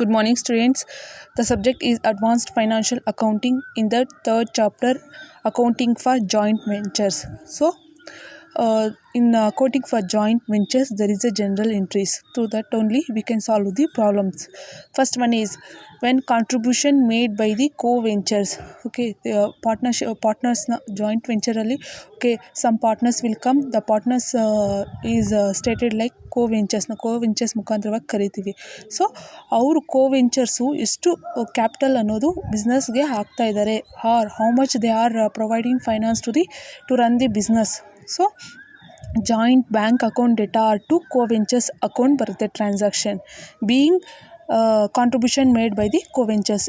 Good morning, students. The subject is Advanced Financial Accounting in the third chapter, Accounting for Joint Ventures. So, in accounting for joint ventures, there is a general entries. Through that only we can solve the problems. First one is when contribution made by the co-ventures. Okay, the partners joint venture ಅಲ್ಲಿ. Okay, some partners will come. The partners is stated like co-ventures ಮುಖಾಂತರವಾಗಿ ಕರಿತೀವಿ. So ಅವರು co-ventureಸು ಎಷ್ಟು capital ಅನ್ನೋದು ಬಿಸ್ನೆಸ್ಗೆ ಹಾಕ್ತಾ ಇದ್ದಾರೆ, are how much they are providing finance to run the business. So joint bank account data are to co-ventures account ಬರುತ್ತೆ. Transaction being contribution made by the co-ventures,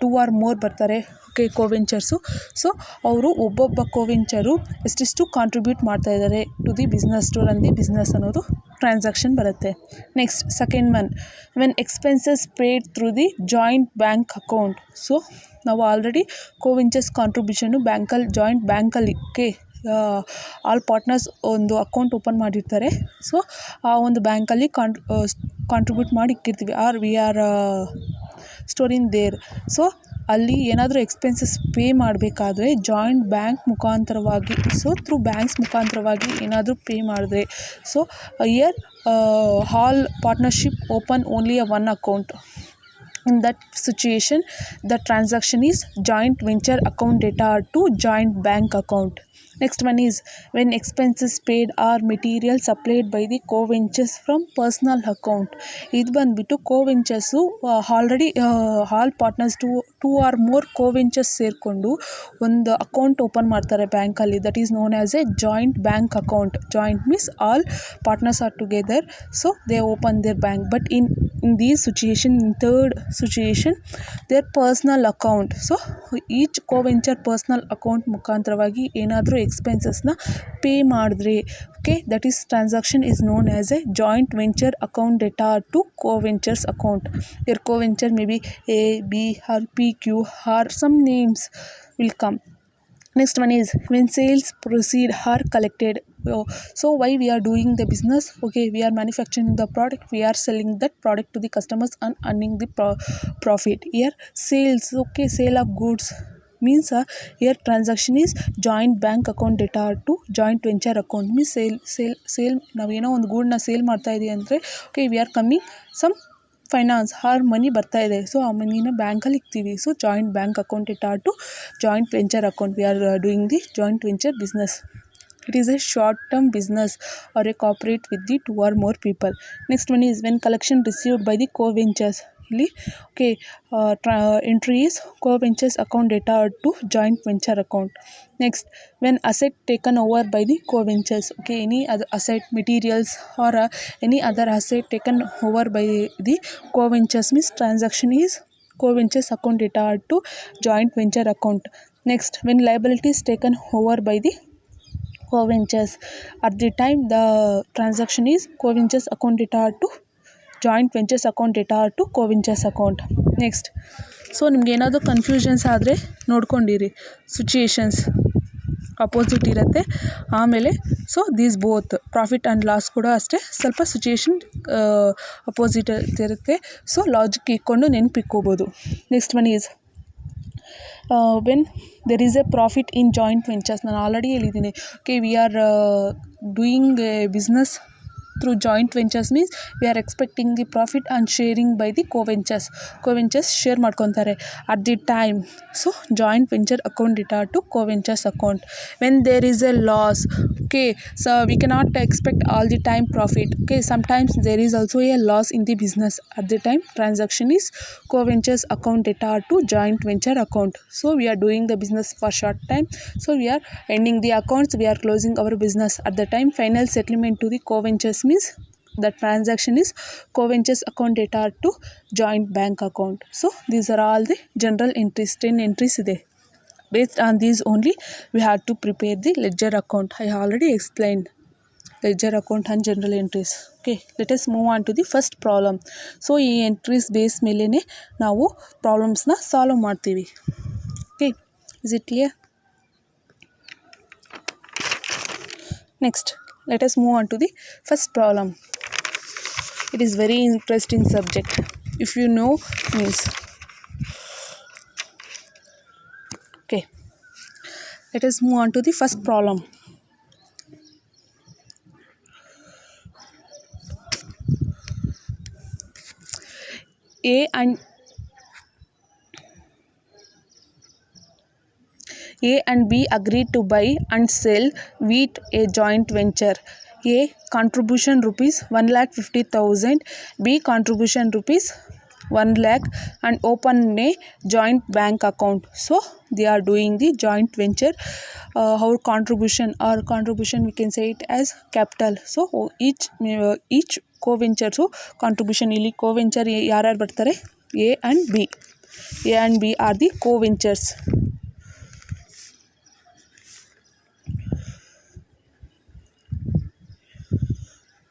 2 or more ಬರ್ತಾರೆ. Okay, co-ventureಸು. So ಅವರು ಒಬ್ಬೊಬ್ಬ co-venture ಎಷ್ಟೆಷ್ಟು contribute ಮಾಡ್ತಾ ಇದ್ದಾರೆ to the business, to run the business ಅನ್ನೋದು transaction ಬರುತ್ತೆ. Next second one, when expenses paid through the joint bank account. So ನಾವು ಆಲ್ರೆಡಿ co-ventures ಕಾಂಟ್ರಿಬ್ಯೂಷನ್ನು ಜಾಯಿಂಟ್ ಬ್ಯಾಂಕಲ್ಲಿ, ಓಕೆ, ಆಲ್ ಪಾರ್ಟ್ನರ್ಸ್ ಒಂದು ಅಕೌಂಟ್ ಓಪನ್ ಮಾಡಿರ್ತಾರೆ. ಸೊ ಆ ಒಂದು ಬ್ಯಾಂಕಲ್ಲಿ ಕಾಂಟ್ರಿಬ್ಯೂಟ್ ಮಾಡಿ ಇಕ್ಕಿರ್ತೀವಿ, are we are storing there. So ಅಲ್ಲಿ ಏನಾದರೂ ಎಕ್ಸ್ಪೆನ್ಸಸ್ ಪೇ ಮಾಡಬೇಕಾದ್ರೆ ಜಾಯಿಂಟ್ ಬ್ಯಾಂಕ್ ಮುಖಾಂತರವಾಗಿ, ಸೊ ಥ್ರೂ ಬ್ಯಾಂಕ್ಸ್ ಮುಖಾಂತರವಾಗಿ ಏನಾದರೂ ಪೇ ಮಾಡಿದ್ರೆ, so here all partnership open only one account. In that situation, the transaction is joint venture account data to joint bank account. Next one is when expenses paid or material supplied by the co-ventures from personal account. ಇದು ಬಂದುಬಿಟ್ಟು co-ventureಸು already all partners two or more co-ventures ಸೇರಿಕೊಂಡು ಒಂದು account open ಮಾಡ್ತಾರೆ ಬ್ಯಾಂಕಲ್ಲಿ. That is known as a joint bank account. Joint means all partners are together, so they open their bank. But in this situation, in third situation, their personal account. So each co-venture personal account ಮುಖಾಂತರವಾಗಿ ಏನಾದರೂ ಎಕ್ಸ್ಪೆನ್ಸಸ್ನ pay ಮಾಡಿದ್ರೆ, okay, that is transaction is known as a joint venture account data to co-ventures account. ಯರ್ co-venture maybe A, B R P, Q R some names will come. Next one is when sales proceed are collected. So why we are doing the business? Okay, we are manufacturing the product, we are selling that product to the customers and earning the profit. Here sales, okay, sale of goods means here transaction is joint bank account data to joint venture account. means sale ನಾವೇನೋ ಒಂದು ಗೂಡ್ನ sale ಮಾಡ್ತಾ ಇದೀವಿ ಅಂದರೆ, okay, we are coming some finance or money ಬರ್ತಾ ಇದೆ. So ಆ ಮನಿನ ಬ್ಯಾಂಕಲ್ಲಿ ಇಕ್ತೀವಿ. So joint bank account data to joint venture account. We are doing the joint venture business. It is a short-term business or a corporate with the 2 or more people. Next one is when collection received by the co-ventures. ಇಲ್ಲಿ okay, entry is co-ventures account data to joint venture account. Next, when asset taken over by the co-ventures. Okay, any other asset, materials or any other asset taken over by the co-ventures means transaction is co-ventures account data to joint venture account. Next, when liabilities taken over by the co-ventures, at the time the transaction is co-ventures account data to joint ventures account data to co-ventures account. Next, so ನಿಮ್ಗೆ ಏನಾದರೂ confusions ಆದರೆ ನೋಡ್ಕೊಂಡಿರಿ, situations opposite ಇರುತ್ತೆ. ಆಮೇಲೆ so these both profit and loss ಕೂಡ ಅಷ್ಟೇ ಸ್ವಲ್ಪ situation opposite ಇರುತ್ತೆ. ಸೊ ಲಾಜಿಕ್ ಇಟ್ಕೊಂಡು ನೆನಪಿಕ್ಕೋಬೋದು. Next one is when there is a profit in joint ventures. ನಾನು ಆಲ್ರೆಡಿ ಹೇಳಿದ್ದೀನಿ, okay, we are doing a business through joint ventures means we are expecting the profit and sharing by the co-ventures share ಮಾಡ್ಕೊತಾರೆ at the time. So joint venture account data to co-ventures account. When there is a loss, okay, so we cannot expect all the time profit. Okay, sometimes there is also a loss in the business. At the time transaction is co-ventures account data to joint venture account. So we are doing the business for short time, so we are ending the accounts, we are closing our business. At the time final settlement to the co-ventures means the transaction is co-ventures account data to joint bank account. So these are all the general entries, 10 entries ಇದೆ. Based on these only we have to prepare the ledger account. I already explained ledger account and general entries. Okay, let us move on to the first problem. So ಈ entries base ಮೇಲೇ ನಾವು ಪ್ರಾಬ್ಲಮ್ಸ್ನ solve ಮಾಡ್ತೀವಿ. Okay, is it clear? Next let us move on to the first problem. It is very interesting subject. if you know means. Okay, let us move on to the first problem. A and B agreed to buy and sell wheat, a joint venture. A contribution rupees 1,50,000, B contribution rupees 1 lakh, and open a joint bank account. So they are doing the joint venture. Our contribution we can say it as capital. So each co-venture, so contribution ಇಲ್ಲಿ co-venture ಯಾರ್ಯಾರು ಬರ್ತಾರೆ, A and B are the co-ventures.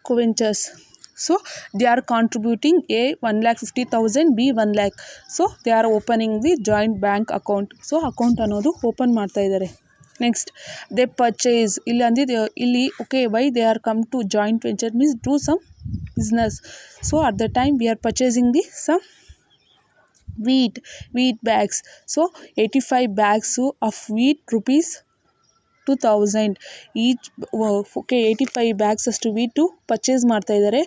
Co-ventures. So they are contributing, A 1,50,000, B 1 lakh. So they are opening the joint bank account. So account ಅನ್ನೋದು open ಮಾಡ್ತಾ ಇದ್ದಾರೆ. Next they purchase, ಇಲ್ಲಿ ಅಂದಿದೆ ಇಲ್ಲಿ okay why they are come to joint venture means do some business. So at the time we are purchasing the some wheat bags. So 85 bags of wheat rupees 2,000 each. Okay 85 bags ಅಷ್ಟು wheat purchase ಮಾಡ್ತಾ ಇದ್ದಾರೆ.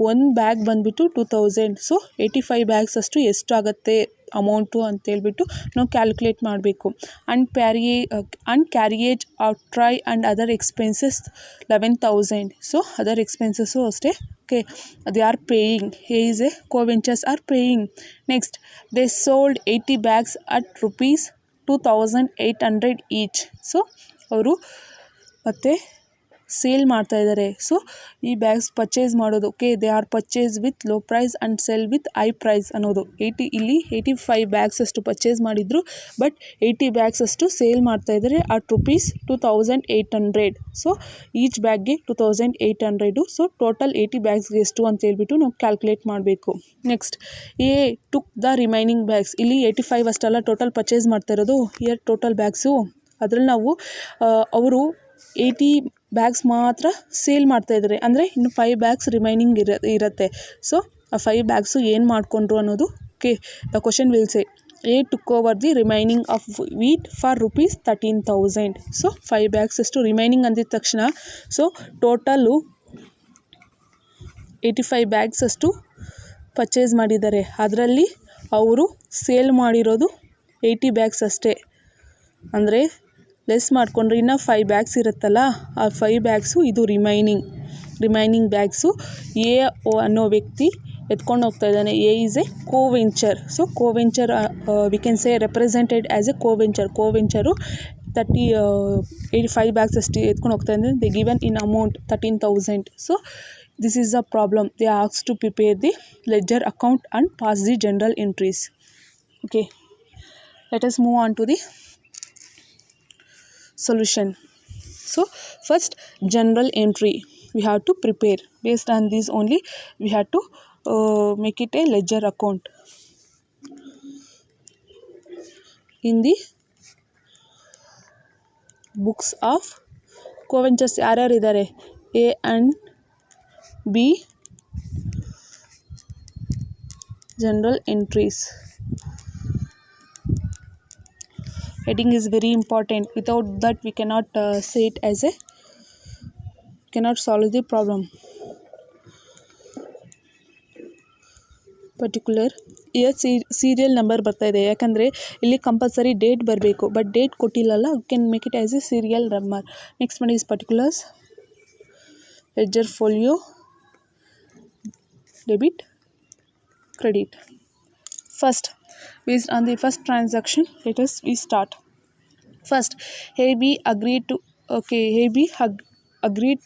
ಒಂದು bag ಬಂದುಬಿಟ್ಟು 2,000. So 85 bags ಅಷ್ಟು ಎಷ್ಟಾಗುತ್ತೆ amount ಅಂತೇಳ್ಬಿಟ್ಟು ನಾವು calculate ಮಾಡಬೇಕು. ಆ್ಯಂಡ್ ಕ್ಯಾರಿಯೇಜ್ ಟ್ರೈ and other expenses 11,000. So other expenses ಅಷ್ಟೇ. Okay they are paying, is a co-ventures are paying. Next they sold 80 bags at rupees 2,800 each. So ಅವರು ಮತ್ತೆ ಸೇಲ್ ಮಾಡ್ತಾ ಇದ್ದಾರೆ. ಸೊ ಈ ಬ್ಯಾಗ್ಸ್ ಪರ್ಚೇಸ್ ಮಾಡೋದು, okay they are purchase with low price and sell with high price ಅನ್ನೋದು. ಇಲ್ಲಿ 85 bags ಅಷ್ಟು purchase ಮಾಡಿದ್ರು, ಬಟ್ 80 ಬ್ಯಾಗ್ಸ್ ಅಷ್ಟು ಸೇಲ್ ಮಾಡ್ತಾ ಇದ್ದಾರೆ ಅಟ್ rupees 2,800. ಸೊ ಈಚ್ ಬ್ಯಾಗ್ಗೆ 2,800. ಸೊ ಟೋಟಲ್ 80 ಬ್ಯಾಗ್ಸ್ಗೆ ಎಷ್ಟು ಅಂತ ಹೇಳ್ಬಿಟ್ಟು ನಾವು ಕ್ಯಾಲ್ಕುಲೇಟ್ ಮಾಡಬೇಕು. Next A took the remaining bags. ಇಲ್ಲಿ 85 ಅಷ್ಟಲ್ಲ ಟೋಟಲ್ ಪರ್ಚೇಸ್ ಮಾಡ್ತಾ ಇರೋದು. ಇಯರ್ ಟೋಟಲ್ ಬ್ಯಾಗ್ಸು ಅದರಲ್ಲಿ ನಾವು ಅವರು 80 ಬ್ಯಾಗ್ಸ್ ಮಾತ್ರ ಸೇಲ್ ಮಾಡ್ತಾಯಿದ್ದಾರೆ, ಅಂದರೆ ಇನ್ನು 5 ಬ್ಯಾಗ್ಸ್ ರಿಮೈನಿಂಗ್ ಇರುತ್ತೆ. ಸೊ ಆ 5 ಬ್ಯಾಗ್ಸು ಏನು ಮಾಡಿಕೊಂಡ್ರು ಅನ್ನೋದು. Okay the question will say A took over the remaining of wheat for rupees 13,000. So 5 bags ಅಷ್ಟು ರಿಮೈನಿಂಗ್ ಅಂದಿದ ತಕ್ಷಣ ಸೊ ಟೋಟಲ್ಲು 85 ಬ್ಯಾಗ್ಸ್ ಅಷ್ಟು ಪರ್ಚೇಸ್ ಮಾಡಿದ್ದಾರೆ. ಅದರಲ್ಲಿ ಅವರು ಸೇಲ್ ಮಾಡಿರೋದು 80 ಬ್ಯಾಗ್ಸ್ ಅಷ್ಟೇ. ಅಂದರೆ ಲೆಸ್ ಮಾಡಿಕೊಂಡ್ರೆ ಇನ್ನು 5 ಬ್ಯಾಗ್ಸ್ ಇರುತ್ತಲ್ಲ, ಆ 5 ಬ್ಯಾಗ್ಸು ಇದು ರಿಮೈನಿಂಗ್ ಬ್ಯಾಗ್ಸು ಎ ಅನ್ನೋ ವ್ಯಕ್ತಿ ಎತ್ಕೊಂಡು ಹೋಗ್ತಾ ಇದ್ದಾನೆ. A is A co-venture. So co-venture we can say represented as A co-venture 85 bags ಅಷ್ಟು ಎತ್ಕೊಂಡು ಹೋಗ್ತಾ ಇದ್ದಾರೆ. They given in amount 13,000. So this is a problem. They ask to prepare the ledger account and pass the journal entries. Okay let us move on to the solution. So first general entry we have to prepare. Based on this only we have to make it a ledger account. In the books of co-ventures ಯಾರ್ಯಾರು ಇದ್ದಾರೆ, A and B general entries. Heading is very important. Without that we cannot say it as a cannot solve the problem. Particular year serial number ಬರ್ತಾ ಇದೆ, ಯಾಕಂದರೆ ಇಲ್ಲಿ compulsory date ಬರಬೇಕು. But date ಕೊಟ್ಟಿಲ್ಲಲ್ಲ, you can make it as a serial number. Next one is particulars, ledger folio, debit, credit. First, based on the first transaction, we start. First, AB agreed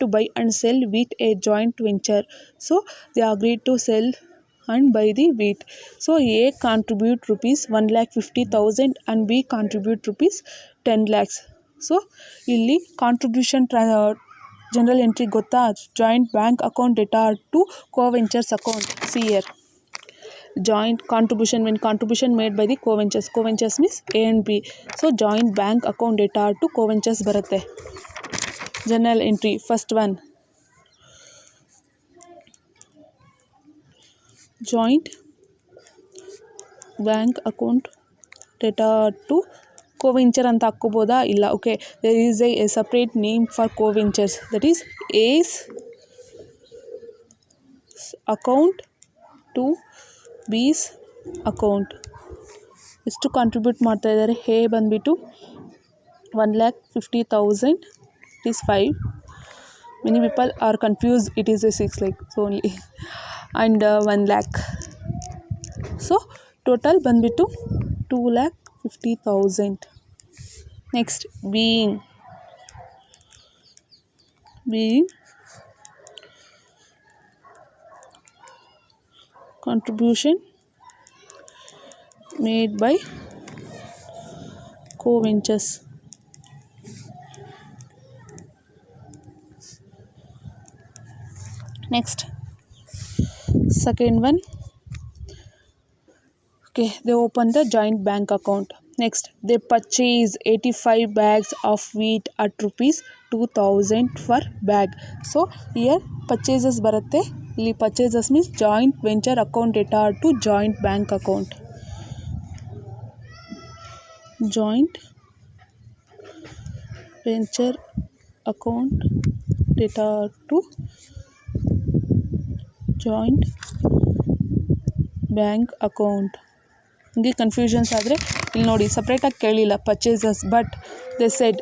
to buy and sell wheat, a joint venture. So they agreed to sell and buy the wheat. So A contribute rupees 1,50,000 and B contribute rupees 10 lakhs. So ಇಲ್ಲಿ contribution journal entry ಗೊತ್ತಾ, joint bank account data to co-ventures account. See here, joint contribution, when contribution made by the co-ventures means A and B. So joint bank account data to co-ventures ಬರುತ್ತೆ. Journal entry first one, joint bank account data to coventure ಅಂತ ಹಾಕ್ಕೋಬೋದಾ? ಇಲ್ಲ. Okay, there is a separate name for coventures, that is A's account to B's account. ಎಷ್ಟು contribute ಮಾಡ್ತಾ ಇದ್ದಾರೆ? ಹೇ ಬಂದುಬಿಟ್ಟು 1,50,000, it is 5. Many people are confused, it is a 6 lakhs only and 1 lakh. So total ಬಂದುಬಿಟ್ಟು 2,50,000. Next, being contribution made by co-ventures. Next, second one, okay, they open the joint bank account. Next, they purchase 85 bags of wheat at rupees 2,000 per bag. So here purchases ಬರುತ್ತೆ. ಇಲ್ಲಿ purchases means joint venture account data to joint bank account. Joint venture account data to joint bank account. ಹಿಂಗೆ confusions ಆದರೆ ಇಲ್ಲಿ ನೋಡಿ, ಸಪ್ರೇಟಾಗಿ ಕೇಳಿಲ್ಲ purchases, but they said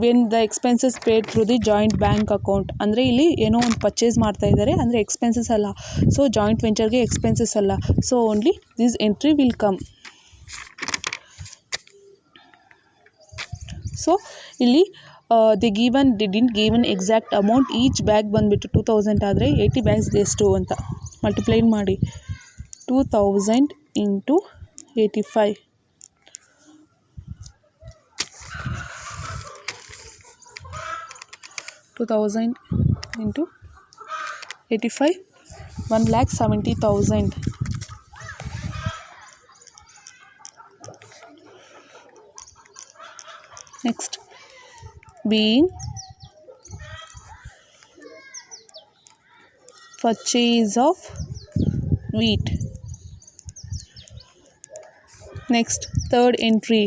when the expenses paid through the joint bank account. ಅಂದರೆ ಇಲ್ಲಿ ಏನೋ ಒಂದು ಪರ್ಚೇಸ್ ಮಾಡ್ತಾ ಇದ್ದಾರೆ, ಅಂದರೆ ಎಕ್ಸ್ಪೆನ್ಸಸ್ ಅಲ್ಲ. ಸೊ ಜಾಯಿಂಟ್ ವೆಂಚರ್ಗೆ ಎಕ್ಸ್ಪೆನ್ಸಸ್ ಅಲ್ಲ. So only this entry will come. So ಇಲ್ಲಿ the didn't given exact amount. Each bag ಬಂದುಬಿಟ್ಟು 2,000 ಆದರೆ 80 ಬ್ಯಾಗ್ಸ್ಗೆ ಎಷ್ಟು ಅಂತ ಮಲ್ಟಿಪ್ಲೈಡ್ ಮಾಡಿ. 2,000 into 85. 2,000 into 85, 1,70,000. Next, being purchase of wheat. Next, third entry.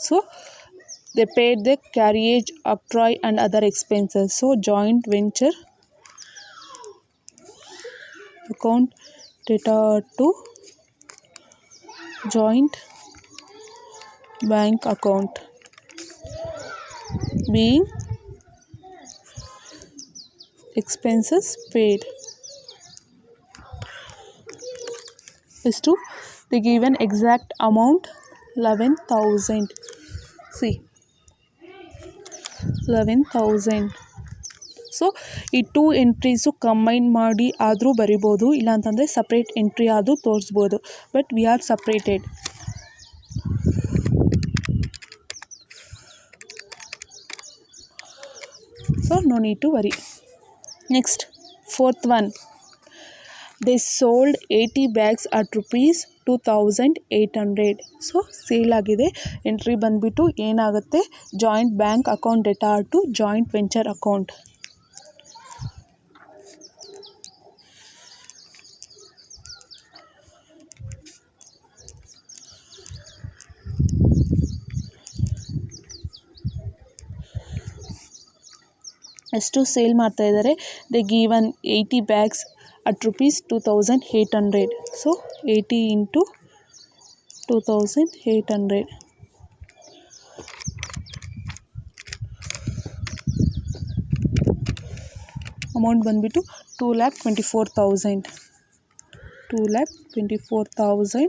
So they paid the carriage, octroi and other expenses. So joint venture account data to joint bank account. Being expenses paid is to the given exact amount 11,000. See, 11,000. So ಈ 2 entries combine ಮಾಡಿ ಆದರೂ ಬರಿಬೋದು, ಇಲ್ಲಾಂತಂದರೆ separate entry ಆದರೂ ತೋರಿಸ್ಬೋದು. But we are separated. So no need to worry. Next, fourth one. They sold 80 bags at rupees 2,800. So sale ಆಗಿದೆ. Entry ಬಂದುಬಿಟ್ಟು ಏನಾಗುತ್ತೆ? Joint bank account data to joint venture account. ಎಷ್ಟು ಸೇಲ್ ಮಾಡ್ತಾ ಇದ್ದಾರೆ? They given 80 bags at rupees 2,800. So 80 into 2,800. Amount ಬಂದುಬಿಟ್ಟು 2,24,000. 2,24,000.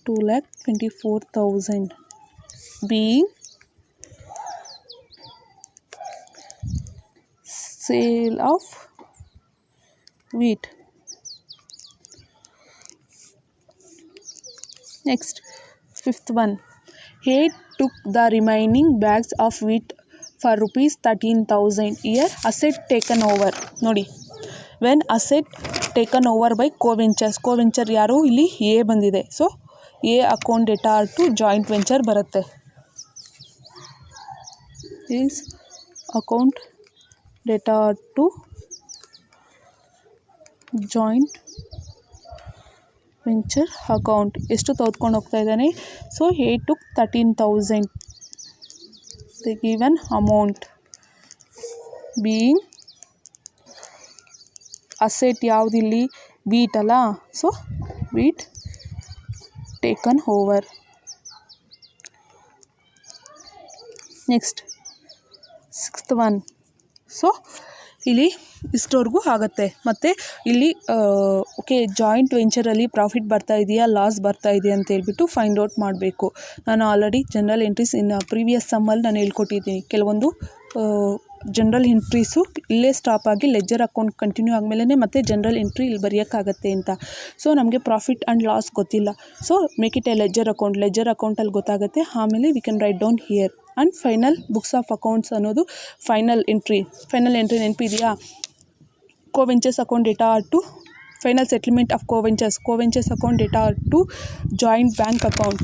2,24,000 being sale of wheat. Next, fifth one. He took the remaining bags of wheat for rupees 13,000. Here asset taken over. ನೋಡಿ, when asset taken over by co-ventures. co-venture ಯಾರು? ಇಲ್ಲಿ A ಬಂದಿದೆ. So A account data to joint venture ಬರುತ್ತೆ. A's account data to joint venture account ಎಷ್ಟು ತೆಗೆದುಕೊಂಡು ಹೋಗ್ತಾ ಇದ್ದಾನೆ. So A took 13,000 the given amount being asset ಯಾವುದಿಲ್ಲಿ ವೀಟ್ ಅಲ್ಲ. So wheat taken over. Next 6th one. So ಇಲ್ಲಿ ಇಷ್ಟವರೆಗೂ ಆಗುತ್ತೆ. ಮತ್ತು ಇಲ್ಲಿ ಓಕೆ ಜಾಯಿಂಟ್ ವೆಂಚರಲ್ಲಿ ಪ್ರಾಫಿಟ್ ಬರ್ತಾ ಇದೆಯಾ ಲಾಸ್ ಬರ್ತಾ ಇದೆಯಾ ಅಂತ ಹೇಳ್ಬಿಟ್ಟು ಫೈಂಡ್ ಔಟ್ ಮಾಡಬೇಕು. ನಾನು already journal entries in previous ಸಮ್ಮಲ್ಲಿ ನಾನು ಹೇಳ್ಕೊಟ್ಟಿದ್ದೀನಿ. ಕೆಲವೊಂದು ಜನರಲ್ ಎಂಟ್ರೀಸು ಇಲ್ಲೇ ಸ್ಟಾಪ್ ಆಗಿ ಲೆಜ್ಜರ್ ಅಕೌಂಟ್ ಕಂಟಿನ್ಯೂ ಆದಮೇಲೆ ಮತ್ತೆ ಜನರಲ್ ಎಂಟ್ರಿ ಇಲ್ಲಿ ಬರೆಯೋಕ್ಕಾಗತ್ತೆ ಅಂತ. ಸೊ ನಮಗೆ ಪ್ರಾಫಿಟ್ ಆ್ಯಂಡ್ ಲಾಸ್ ಗೊತ್ತಿಲ್ಲ. So make it a ledger ಅಕೌಂಟಲ್ಲಿ ಗೊತ್ತಾಗುತ್ತೆ. ಆಮೇಲೆ we can write down here. And final books of accounts ಅನ್ನೋದು ಫೈನಲ್ ಎಂಟ್ರಿ ನೆನಪಿದೆಯಾ. Coventures account data to final settlement of coventures account data to joint bank account.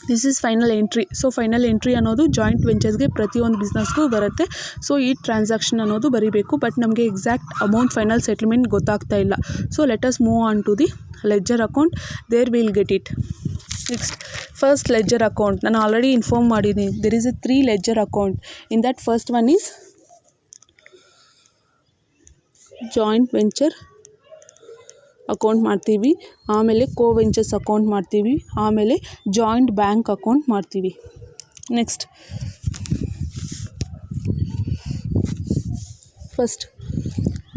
This is final entry. So final entry ಅನ್ನೋದು joint ವೆಂಚರ್ಸ್ಗೆ ಪ್ರತಿಯೊಂದು ಬಿಸ್ನೆಸ್ಗೂ ಬರುತ್ತೆ. So ಈ transaction ಅನ್ನೋದು ಬರೀಬೇಕು. But ನಮಗೆ exact amount final settlement ಗೊತ್ತಾಗ್ತಾ ಇಲ್ಲ. So let us move on to the ledger account. There will get it. Next first ledger account ನಾನು ಆಲ್ರೆಡಿ ಇನ್ಫಾರ್ಮ್ ಮಾಡಿದ್ದೀನಿ. There is a 3 ledger account. In that first one is joint venture account ಮಾಡ್ತೀವಿ, ಆಮೇಲೆ co-ventures account ಮಾಡ್ತೀವಿ, ಆಮೇಲೆ joint bank account ಮಾಡ್ತೀವಿ. Next first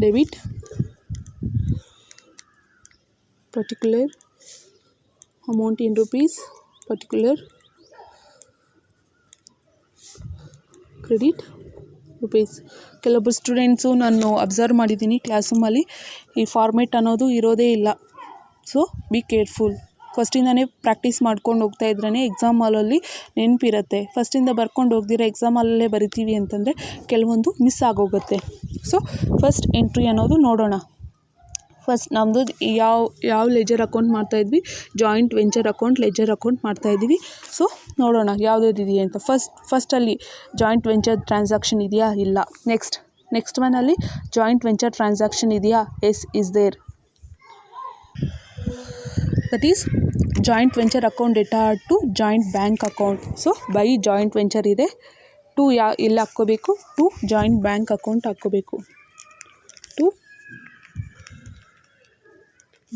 debit particular amount in rupees, particular credit rupees. ಕೆಲವೊಬ್ಬರು students ನಾನು observe ಮಾಡಿದ್ದೀನಿ class ರೂಮಲ್ಲಿ ಈ ಫಾರ್ಮೇಟ್ ಅನ್ನೋದು ಇರೋದೇ ಇಲ್ಲ. So be careful. ಫಸ್ಟಿಂದನೇ ಪ್ರಾಕ್ಟೀಸ್ ಮಾಡ್ಕೊಂಡು ಹೋಗ್ತಾ ಇದ್ರೇ ಎಕ್ಸಾಮ್ ಹಾಲಲ್ಲಿ ನೆನಪಿರುತ್ತೆ. ಫಸ್ಟಿಂದ ಬರ್ಕೊಂಡು ಹೋಗ್ದಿರ ಎಕ್ಸಾಮ್ ಹಾಲಲ್ಲೇ ಬರಿತೀವಿ ಅಂತಂದರೆ ಕೆಲವೊಂದು ಮಿಸ್ ಆಗೋಗುತ್ತೆ. ಸೊ ಫಸ್ಟ್ ಎಂಟ್ರಿ ಅನ್ನೋದು ನೋಡೋಣ. ಫಸ್ಟ್ ನಮ್ಮದು ಯಾವ ಲೆಜರ್ ಅಕೌಂಟ್ ಮಾಡ್ತಾಯಿದ್ವಿ, joint venture account leisure account ಮಾಡ್ತಾಯಿದ್ವಿ. ಸೊ ನೋಡೋಣ ಯಾವುದಿದೆಯಾ ಅಂತ. ಫಸ್ಟಲ್ಲಿ ಜಾಯಿಂಟ್ ವೆಂಚರ್ ಟ್ರಾನ್ಸಾಕ್ಷನ್ ಇದೆಯಾ, ಇಲ್ಲ. ನೆಕ್ಸ್ಟ್ ಒನ್ನಲ್ಲಿ ಜಾಯಿಂಟ್ ವೆಂಚರ್ ಟ್ರಾನ್ಸಾಕ್ಷನ್ ಇದೆಯಾ, yes is there. That is joint venture account data to joint bank account. So by joint venture ಇದೆ, to ಎಲ್ಲಿ ಹಾಕ್ಕೋಬೇಕು, ಟು ಜಾಯಿಂಟ್ ಬ್ಯಾಂಕ್ ಅಕೌಂಟ್ ಹಾಕ್ಕೋಬೇಕು. To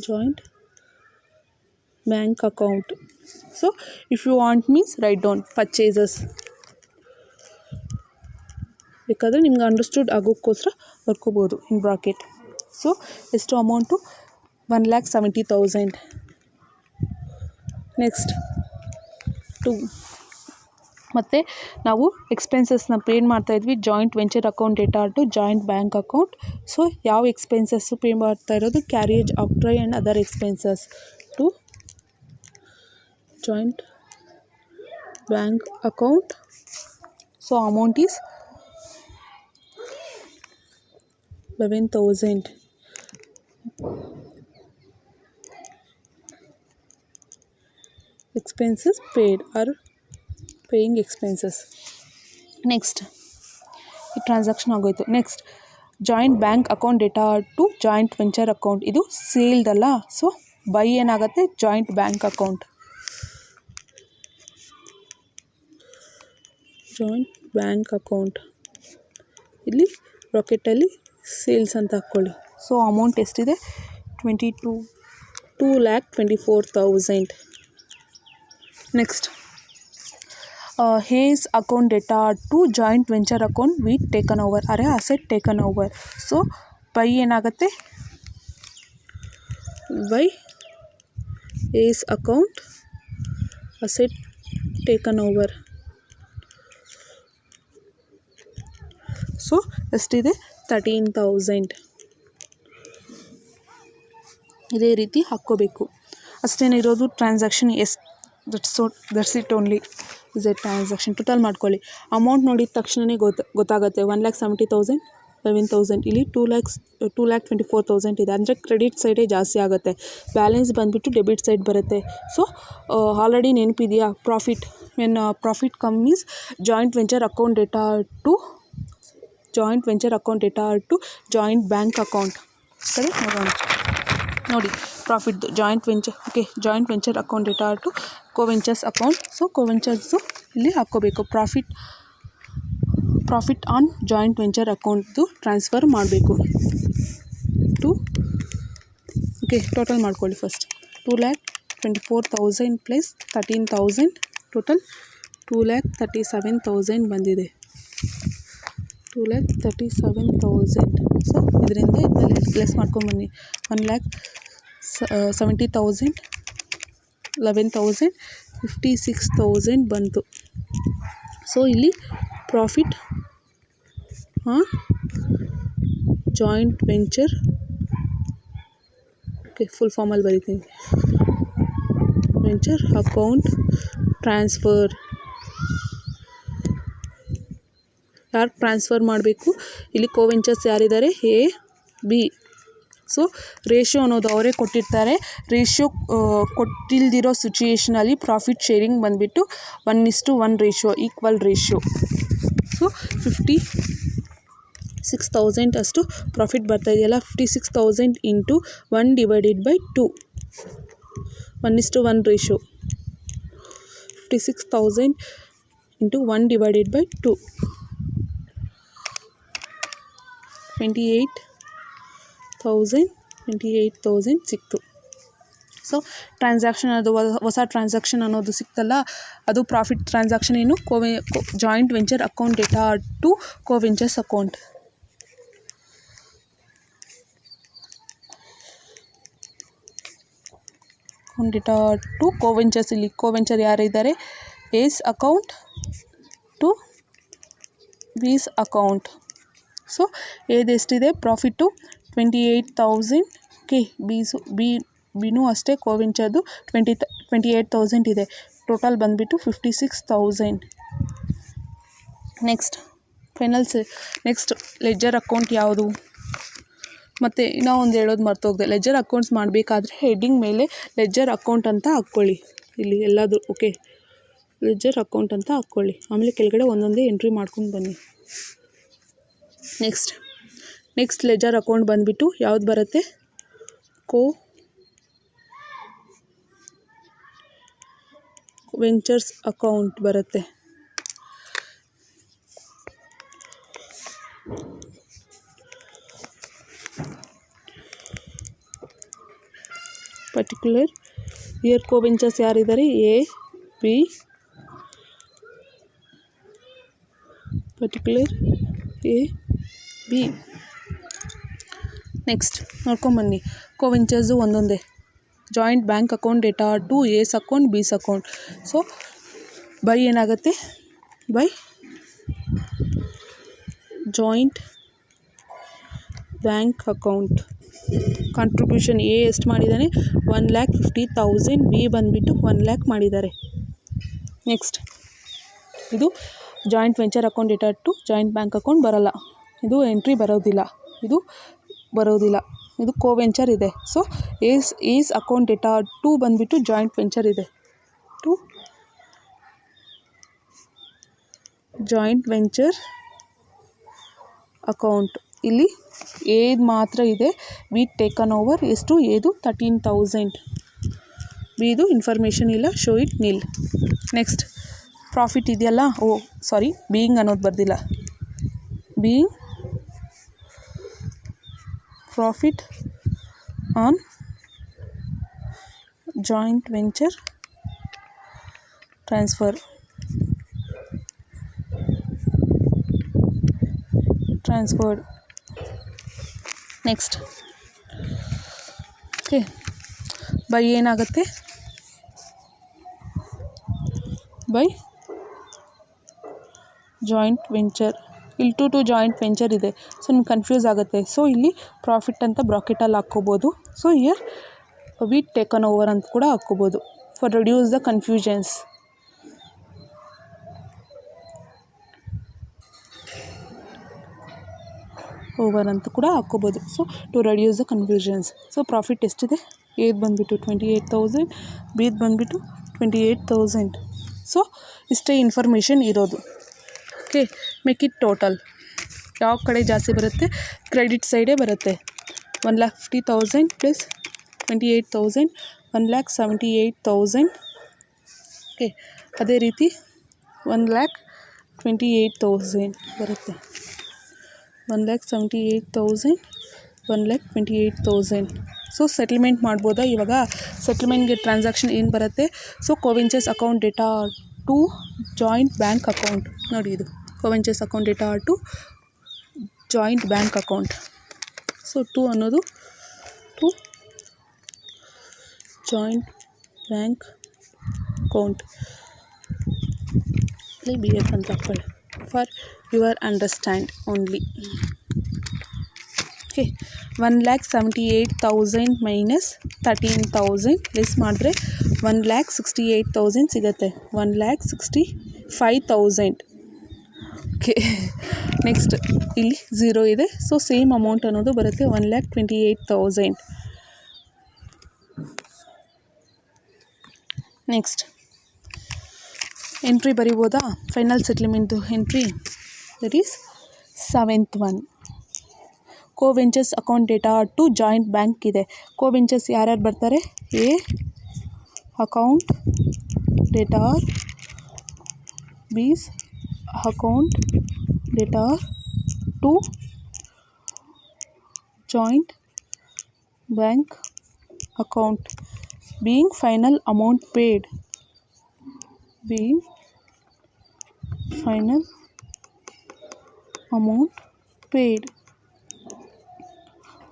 joint bank account. So if you want means write down purchases ಬೇಕಾದರೆ ನಿಮ್ಗೆ understood ಆಗೋಕ್ಕೋಸ್ಕರ ಬರ್ಕೋಬೋದು in bracket. So ಎಷ್ಟು amount 1,70,000. Next ಮತ್ತು ನಾವು ಎಕ್ಸ್ಪೆನ್ಸಸ್ನ ಪೇ ಮಾಡ್ತಾಯಿದ್ವಿ joint venture account data to joint bank account. So ಯಾವ ಎಕ್ಸ್ಪೆನ್ಸಸ್ಸು ಪೇ ಮಾಡ್ತಾ ಇರೋದು, carriage octroi and other expenses to joint bank account. So amount is 11,000. expenses paid or paying expenses. Next ಈ transaction ಆಗೋಯ್ತು. Next joint bank account data to joint venture account. ಇದು ಸೇಲ್ದಲ್ಲ. So by ಏನಾಗುತ್ತೆ, joint bank account. Joint bank account ಇಲ್ಲಿ ರಾಕೆಟಲ್ಲಿ sales ಅಂತ ಹಾಕ್ಕೊಳ್ಳಿ. So amount ಎಷ್ಟಿದೆ, 2,24,000. Next A's account data to joint venture account with taken over are asset taken over. So by ಏನಾಗುತ್ತೆ, by A's account asset taken over. So ಎಷ್ಟಿದೆ, 13,000. ಇದೇ ರೀತಿ ಹಾಕ್ಕೋಬೇಕು. ಅಷ್ಟೇನಿರೋದು transaction. Yes that's it only is a transaction. Total ಮಾಡ್ಕೊಳ್ಳಿ. Amount ನೋಡಿದ ತಕ್ಷಣವೇ ಗೊತ್ತಾಗುತ್ತೆ. 1,70,000, 11,000. ಇಲ್ಲಿ 2,24,000 ಇದೆ. ಅಂದರೆ ಕ್ರೆಡಿಟ್ ಸೈಡೇ ಜಾಸ್ತಿ ಆಗುತ್ತೆ. ಬ್ಯಾಲೆನ್ಸ್ ಬಂದುಬಿಟ್ಟು ಡೆಬಿಟ್ ಸೈಡ್ ಬರುತ್ತೆ. ಸೊ ಆಲ್ರೆಡಿ ನೆನಪಿದೆಯಾ, profit come means joint venture account data to joint bank account. ಕಡೆ ನೋಡೋಣ. ನೋಡಿ ಪ್ರಾಫಿಟ್ದು joint venture. Okay, joint venture account data to coventures account. So coventures ಇಲ್ಲಿ ಹಾಕ್ಕೋಬೇಕು. ಪ್ರಾಫಿಟ್ ಆನ್ ಜಾಯಿಂಟ್ ವೆಂಚರ್ ಅಕೌಂಟ್ದು transfer ಮಾಡಬೇಕು ಟು. ಓಕೆ, ಟೋಟಲ್ ಮಾಡ್ಕೊಳ್ಳಿ first. 2,24,000 plus 13,000 total 2,37,000 ಬಂದಿದೆ. 2,37,000. ಸೊ ಇದರಿಂದ ಲೆಸ್ ಮಾಡ್ಕೊಂಬನ್ನಿ. 1,70,000, 11,000, 56,000 ಬಂತು. ಸೊ ಇಲ್ಲಿ profit joint venture. Okay, full ಫಾರ್ಮಲ್ಲಿ ಬರೀತೀನಿ. Venture account transfer. ಯಾರು ಟ್ರಾನ್ಸ್ಫರ್ ಮಾಡಬೇಕು? ಇಲ್ಲಿ ಕೋವೆಂಚರ್ಸ್ ಯಾರಿದ್ದಾರೆ? A, B. ಸೊ ರೇಷಿಯೋ ಅನ್ನೋದು ಅವರೇ ಕೊಟ್ಟಿರ್ತಾರೆ. ರೇಷಿಯೋ ಕೊಟ್ಟಿಲ್ದಿರೋ ಸಿಚುಯೇಷನಲ್ಲಿ ಪ್ರಾಫಿಟ್ ಶೇರಿಂಗ್ ಬಂದುಬಿಟ್ಟು 1:1 ರೇಷಿಯೋ, ಈಕ್ವಲ್ ರೇಷಿಯೋ. ಸೊ 56,000 ಅಷ್ಟು ಪ್ರಾಫಿಟ್ ಬರ್ತಾಯಿದೆಯಲ್ಲ. 56,000 into 1/2 1:1 ratio. 56,000 ಇಂಟು 1/2 28,000 ಸಿಕ್ತು. ಸೊ ಟ್ರಾನ್ಸಾಕ್ಷನ್ ಅದು ಹೊಸ ಟ್ರಾನ್ಸಾಕ್ಷನ್ ಅನ್ನೋದು ಸಿಕ್ತಲ್ಲ, ಅದು ಪ್ರಾಫಿಟ್ ಟ್ರಾನ್ಸಾಕ್ಷನ್. ಏನು? Joint venture account data to coventures account. Data to coventures. ಇಲ್ಲಿ ಕೋವೆಂಚರ್ ಯಾರಿದ್ದಾರೆ? A's account to B's account. So ಏದೆಷ್ಟಿದೆ ಪ್ರಾಫಿಟ್ಟು? 28,000. ಓಕೆ, ಬಿನೂ ಅಷ್ಟೇ ಕೋವೆಂಚರ್ದು 28,000 ಇದೆ. ಟೋಟಲ್ ಬಂದುಬಿಟ್ಟು 56,000. ನೆಕ್ಸ್ಟ್ ನೆಕ್ಸ್ಟ್ ಲೆಡ್ಜರ್ ಅಕೌಂಟ್ ಯಾವುದು? ಮತ್ತು ಇನ್ನೂ ಒಂದು ಹೇಳೋದು ಮರ್ತೋಗಿದೆ. ಲೆಡ್ಜರ್ ಅಕೌಂಟ್ಸ್ ಮಾಡಬೇಕಾದ್ರೆ ಹೆಡ್ಡಿಂಗ್ ಮೇಲೆ ಲೆಡ್ಜರ್ ಅಕೌಂಟ್ ಅಂತ ಹಾಕ್ಕೊಳ್ಳಿ. ಇಲ್ಲಿ ಎಲ್ಲದು ಓಕೆ, ಲೆಡ್ಜರ್ ಅಕೌಂಟ್ ಅಂತ ಹಾಕ್ಕೊಳ್ಳಿ. ಆಮೇಲೆ ಕೆಳಗಡೆ ಒಂದೊಂದೇ ಎಂಟ್ರಿ ಮಾಡ್ಕೊಂಡು ಬನ್ನಿ. ನೆಕ್ಸ್ಟ್ ಲೆಡ್ಜರ್ ಅಕೌಂಟ್ ಬಂದುಬಿಟ್ಟು ಯಾವ್ದು ಬರುತ್ತೆ? ವೆಂಚರ್ಸ್ ಅಕೌಂಟ್ ಬರುತ್ತೆ. ಪರ್ಟಿಕ್ಯುಲರ್ ಇಯರ್ ಕೋವೆಂಚರ್ಸ್ ಯಾರಿದ್ದಾರೆ? A, B. Particular A, B. Next ನೋಡ್ಕೊಂಬನ್ನಿ. ಕೋವೆಂಚರ್ಸು ಒಂದೊಂದೇ. Joint bank account data to S account, B's account. So by ಏನಾಗುತ್ತೆ? By joint bank account. Contribution A ಎಷ್ಟು ಮಾಡಿದ್ದಾನೆ? 1,50,000. ಬಿ ಬಂದುಬಿಟ್ಟು 1,00,000 ಮಾಡಿದ್ದಾರೆ. ನೆಕ್ಸ್ಟ್ ಇದು joint venture account data to joint bank account ಬರೋಲ್ಲ. ಇದು ಎಂಟ್ರಿ ಬರೋದಿಲ್ಲ. ಇದು ಕೋವೆಂಚರ್ ಇದೆ. So A's account data to ಬಂದುಬಿಟ್ಟು ಜಾಯಿಂಟ್ ವೆಂಚರ್ ಇದೆ. To joint venture account. ಇಲ್ಲಿ ಏದು ಮಾತ್ರ ಇದೆ. ವಿ ಟೇಕನ್ ಓವರ್ ಎಷ್ಟು? ಏದು 13,000. ಬಿದು ಇನ್ಫಾರ್ಮೇಷನ್ ಇಲ್ಲ, show it nil. Next profit ಇದೆಯಲ್ಲ. ಬೀಯಿಂಗ್ ಅನ್ನೋದು ಬರ್ದಿಲ್ಲ. Being profit on joint venture transferred. Next okay, by ಏನಾಗುತ್ತೆ? By joint venture. ಇಲ್ಲಿ ಟು ಜಾಯಿಂಟ್ ವೆಂಚರ್ ಇದೆ. ಸೊ ನಿಮ್ಗೆ ಕನ್ಫ್ಯೂಸ್ ಆಗುತ್ತೆ. ಸೊ ಇಲ್ಲಿ ಪ್ರಾಫಿಟ್ ಅಂತ ಬ್ರಾಕೆಟಲ್ಲಿ ಹಾಕ್ಕೋಬೋದು. So here we taken over ಅಂತ ಕೂಡ ಹಾಕ್ಕೋಬೋದು for reduce the confusions. Over ಅಂತ ಕೂಡ ಹಾಕ್ಕೋಬೋದು. So to reduce the confusions. So profit ಎಷ್ಟಿದೆ? ಏದು ಬಂದುಬಿಟ್ಟು 28,000, ಬಿದು ಬಂದುಬಿಟ್ಟು 28,000. ಸೊ ಇಷ್ಟೇ ಇನ್ಫಾರ್ಮೇಷನ್ ಇರೋದು. Okay, make it total. ಯಾವ ಕಡೆ ಜಾಸ್ತಿ ಬರುತ್ತೆ? ಕ್ರೆಡಿಟ್ ಸೈಡೇ ಬರುತ್ತೆ. 1,50,000 ಪ್ಲಸ್ 28,000 1,78,000. ಓಕೆ, ಅದೇ ರೀತಿ 1,28,000 ಬರುತ್ತೆ. 1,78,000 1,28,000. ಸೊ ಸೆಟಲ್ಮೆಂಟ್ ಮಾಡ್ಬೋದಾ? ಇವಾಗ ಸೆಟಲ್ಮೆಂಟ್ಗೆ ಟ್ರಾನ್ಸಾಕ್ಷನ್ ಏನು ಬರುತ್ತೆ? So coventures account data to joint bank account. ನೋಡಿ, ಇದು coventures account data to joint bank account. So to ಅನ್ನೋದು to joint bank account B F ಅಂತ ಹಾಕೊಳ್ಳಿ for your understand only. Okay, 1,78,000 minus 13,000 less ಮಾಡಿದ್ರೆ 1,68,000 ಸಿಗುತ್ತೆ. 1,65,000. Okay, next ಇಲ್ಲಿ 0 ಇದೆ. So same amount ಅನ್ನೋದು ಬರುತ್ತೆ 1,28,000. ನೆಕ್ಸ್ಟ್ ಎಂಟ್ರಿ ಬರಿಬೋದಾ? ಫೈನಲ್ ಸೆಟ್ಲ್ಮೆಂಟ್ದು entry, that is 7th one. Coventures account data to joint bank ಇದೆ. ಕೋವೆಂಚರ್ಸ್ ಯಾರ್ಯಾರು ಬರ್ತಾರೆ? A account debtor, B's account data to joint bank account being final amount paid. Final amount paid.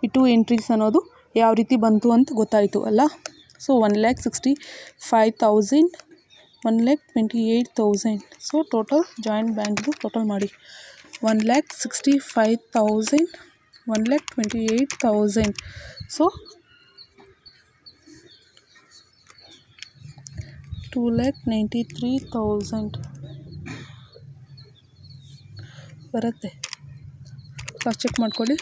ಈ two entries ಅನ್ನೋದು ಯಾವ ರೀತಿ ಬಂತು ಅಂತ ಗೊತ್ತಾಯಿತು ಅಲ್ಲ. ಸೊ 1,65,000 1,28,000. ಸೊ ಟೋಟಲ್ ಜಾಯಿಂಟ್ ಬ್ಯಾಂಕ್ದು ಟೋಟಲ್ ಮಾಡಿ 1,65,000 1,28,000. ಸೊ 2,93,000 ಬರುತ್ತೆ. ಕ್ರಾಸ್ ಚೆಕ್ ಮಾಡ್ಕೊಳ್ಳಿ.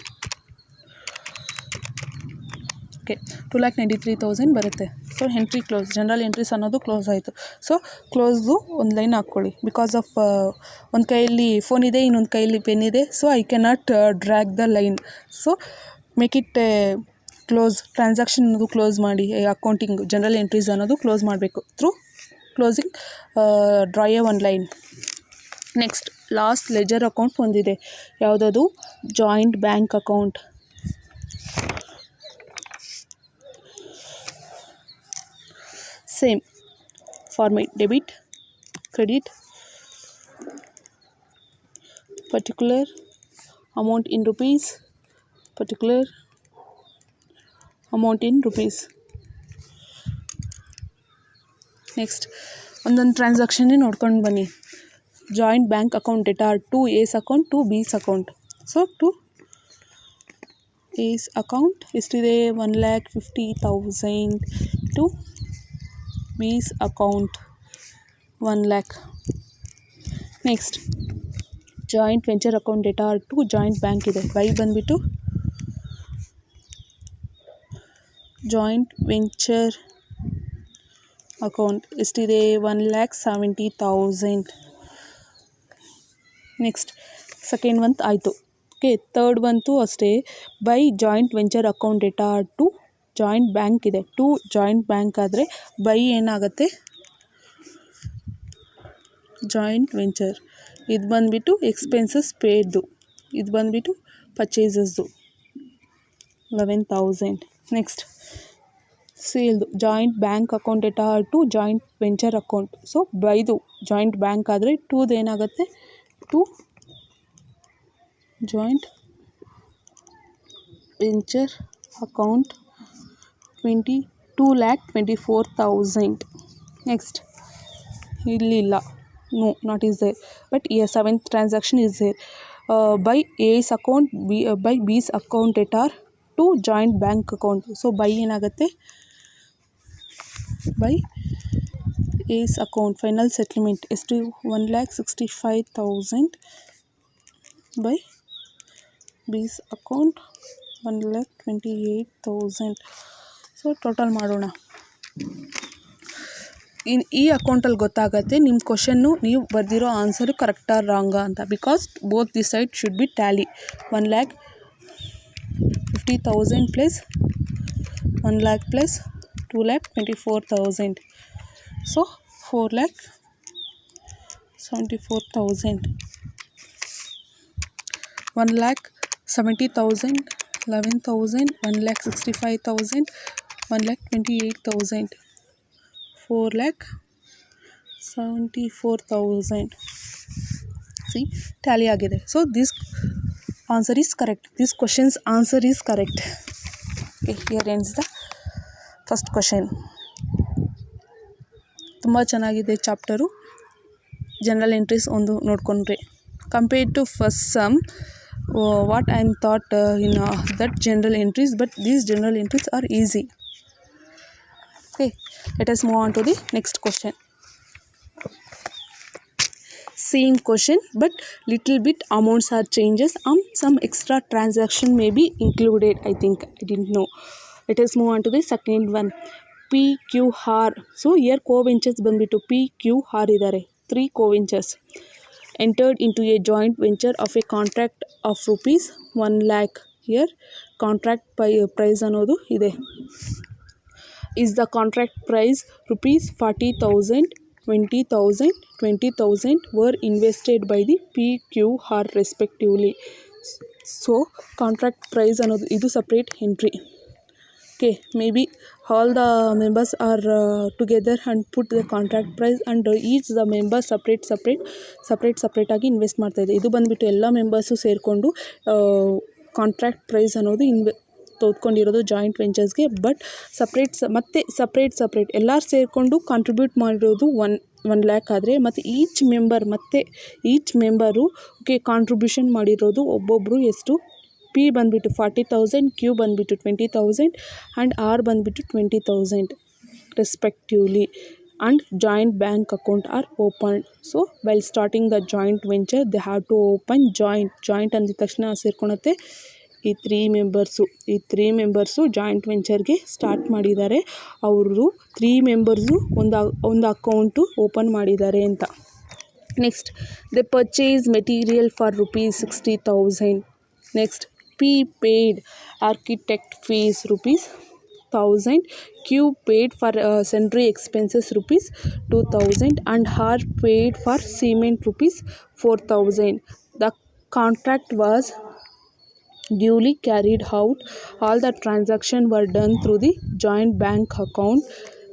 ಓಕೆ, 2,93,000 ಬರುತ್ತೆ. So entry close, general entries ಅನ್ನೋದು ಕ್ಲೋಸ್ ಆಯಿತು. ಸೊ ಕ್ಲೋಸ್ದು ಒಂದು ಲೈನ್ ಹಾಕ್ಕೊಳ್ಳಿ. ಬಿಕಾಸ್ ಆಫ್ ಒಂದು ಕೈಯಲ್ಲಿ ಫೋನ್ ಇದೆ, ಇನ್ನೊಂದು ಕೈಯಲ್ಲಿ ಪೆನ್ ಇದೆ. So I cannot drag the line. So make it close. Transaction ಅನ್ನೋದು ಕ್ಲೋಸ್ ಮಾಡಿ, ಅಕೌಂಟಿಂಗ್ ಜನರಲ್ ಎಂಟ್ರೀಸ್ ಅನ್ನೋದು ಕ್ಲೋಸ್ ಮಾಡಬೇಕು through closing. Draw a one line. Next last ledger account ಒಂದಿದೆ. ಯಾವುದದು? Joint bank account. Same format, debit, credit, particular amount in rupees, particular amount in rupees. Next ಒಂದೊಂದು ಟ್ರಾನ್ಸಾಕ್ಷನ್ನೇ ನೋಡ್ಕೊಂಡು ಬನ್ನಿ. Joint bank account data to S account, to B's account. So to S account ಎಷ್ಟಿದೆ? 1,50,000. To B's account 1,00,000. Next joint venture account data to joint bank ಇದೆ. ವೈ ಬಂದುಬಿಟ್ಟು joint venture account ಎಷ್ಟಿದೆ? 1,70,000. Next second month ಆಯಿತು. Okay, third month ಅಷ್ಟೇ. By joint venture account data to joint bank ಇದೆ. To joint bank ಆದರೆ by ಏನಾಗುತ್ತೆ? Joint venture. ಇದು ಬಂದುಬಿಟ್ಟು ಎಕ್ಸ್ಪೆನ್ಸಸ್ ಪೇಡ್ದು, ಇದು ಬಂದುಬಿಟ್ಟು ಪರ್ಚೇಸಸ್ದು 11,000. ನೆಕ್ಸ್ಟ್ ಸೇಲ್ದು joint bank account data to joint venture account. So ಬೈದು ಜಾಯಿಂಟ್ ಬ್ಯಾಂಕ್ ಆದರೆ ಟೂದು ಏನಾಗುತ್ತೆ? To joint venture account 2,24,000. Next ಇಲ್ಲಿಲ್ಲ, no not is there. But seventh transaction is there. By A's account, by B's account data to joint bank account. So by ಏನಾಗುತ್ತೆ? By A's account final settlement ಎಷ್ಟು? 1,65,000 by B's account 1,28,000. So total ಮಾಡೋಣ. ಈ ಅಕೌಂಟಲ್ಲಿ ಗೊತ್ತಾಗುತ್ತೆ ನಿಮ್ಮ question ನೀವು ಬರೆದಿರೋ answer ಕರೆಕ್ಟಾ ರಾಂಗಾ ಅಂತ. Because both the side should be Tally. 1,50,000 plus 1 lakh plus 2 lakh 24,000. So 4 lakh 74,000. 1 lakh 70,000, 11,000, 1 lakh 65,000, 1 lakh 28,000, 4 lakh 74,000. See, tally agide. So this answer is correct. This question's answer is correct. Okay, here ends the first question. ತುಂಬ ಚೆನ್ನಾಗಿದೆ chapter. General entries ಒಂದು ನೋಡ್ಕೊಂಡ್ರೆ compared to first somewhat I am thought in that general entries, but these general entries are easy. Okay, let us move on to the next question. Same question but little bit amounts are changes and some extra transaction may be included. I think I didn't know. Let us move on to the second one. PQR. So here co-ventures ಬಂದ್ಬಿಟ್ಟು PQR ಇದ್ದಾರೆ. 3 co-ventures entered into a joint venture of a contract of rupees 1 lakh. Here contract price ಅನ್ನೋದು ಇದೆ. Is the contract price rupees 40,000, 20,000, 20,000 were invested by the PQR respectively. So contract price ಅನ್ನೋದು ಇದು separate entry. Okay, maybe all the members are together and put the contract price and each the member separate ಆಗಿ invest ಮಾಡ್ತಾ ಇದೆ. ಇದು ಬಂದುಬಿಟ್ಟು ಎಲ್ಲ members ಸೇರಿಕೊಂಡು contract price ಅನ್ನೋದು ತೊಗೊಂಡಿರೋದು ಜಾಯಿಂಟ್ ವೆಂಚರ್ಸ್ಗೆ. ಬಟ್ ಸಪ್ರೇಟ್ ಎಲ್ಲರೂ ಸೇರಿಕೊಂಡು ಕಾಂಟ್ರಿಬ್ಯೂಟ್ ಮಾಡಿರೋದು 1 ಲ್ಯಾಕ್ ಆದರೆ ಮತ್ತು ಈಚ್ ಮೆಂಬರು ಓಕೆ ಕಾಂಟ್ರಿಬ್ಯೂಷನ್ ಮಾಡಿರೋದು ಒಬ್ಬೊಬ್ಬರು ಎಷ್ಟು P ಬಂದುಬಿಟ್ಟು 40,000, Q ಬಂದುಬಿಟ್ಟು 20,000 ಆ್ಯಂಡ್ R ಬಂದುಬಿಟ್ಟು 20,000 respectively. And joint bank account are opened. So while starting the joint venture they have to open joint ಅಂದಿದ ತಕ್ಷಣ ಸೇರ್ಕೊಳುತ್ತೆ ಈ 3 ಮೆಂಬರ್ಸು ಜಾಯಿಂಟ್ ವೆಂಚರ್ಗೆ ಸ್ಟಾರ್ಟ್ ಮಾಡಿದ್ದಾರೆ. ಅವರು 3 ಮೆಂಬರ್ಸು ಒಂದು ಅಕೌಂಟು ಓಪನ್ ಮಾಡಿದ್ದಾರೆ ಅಂತ. Next the purchase material for rupees 60,000. Next P paid architect fees rupees 1,000, Q paid for sundry expenses rupees 2,000 and R paid for cement rupees 4,000. The contract was duly carried out. All the transactions were done through the joint bank account.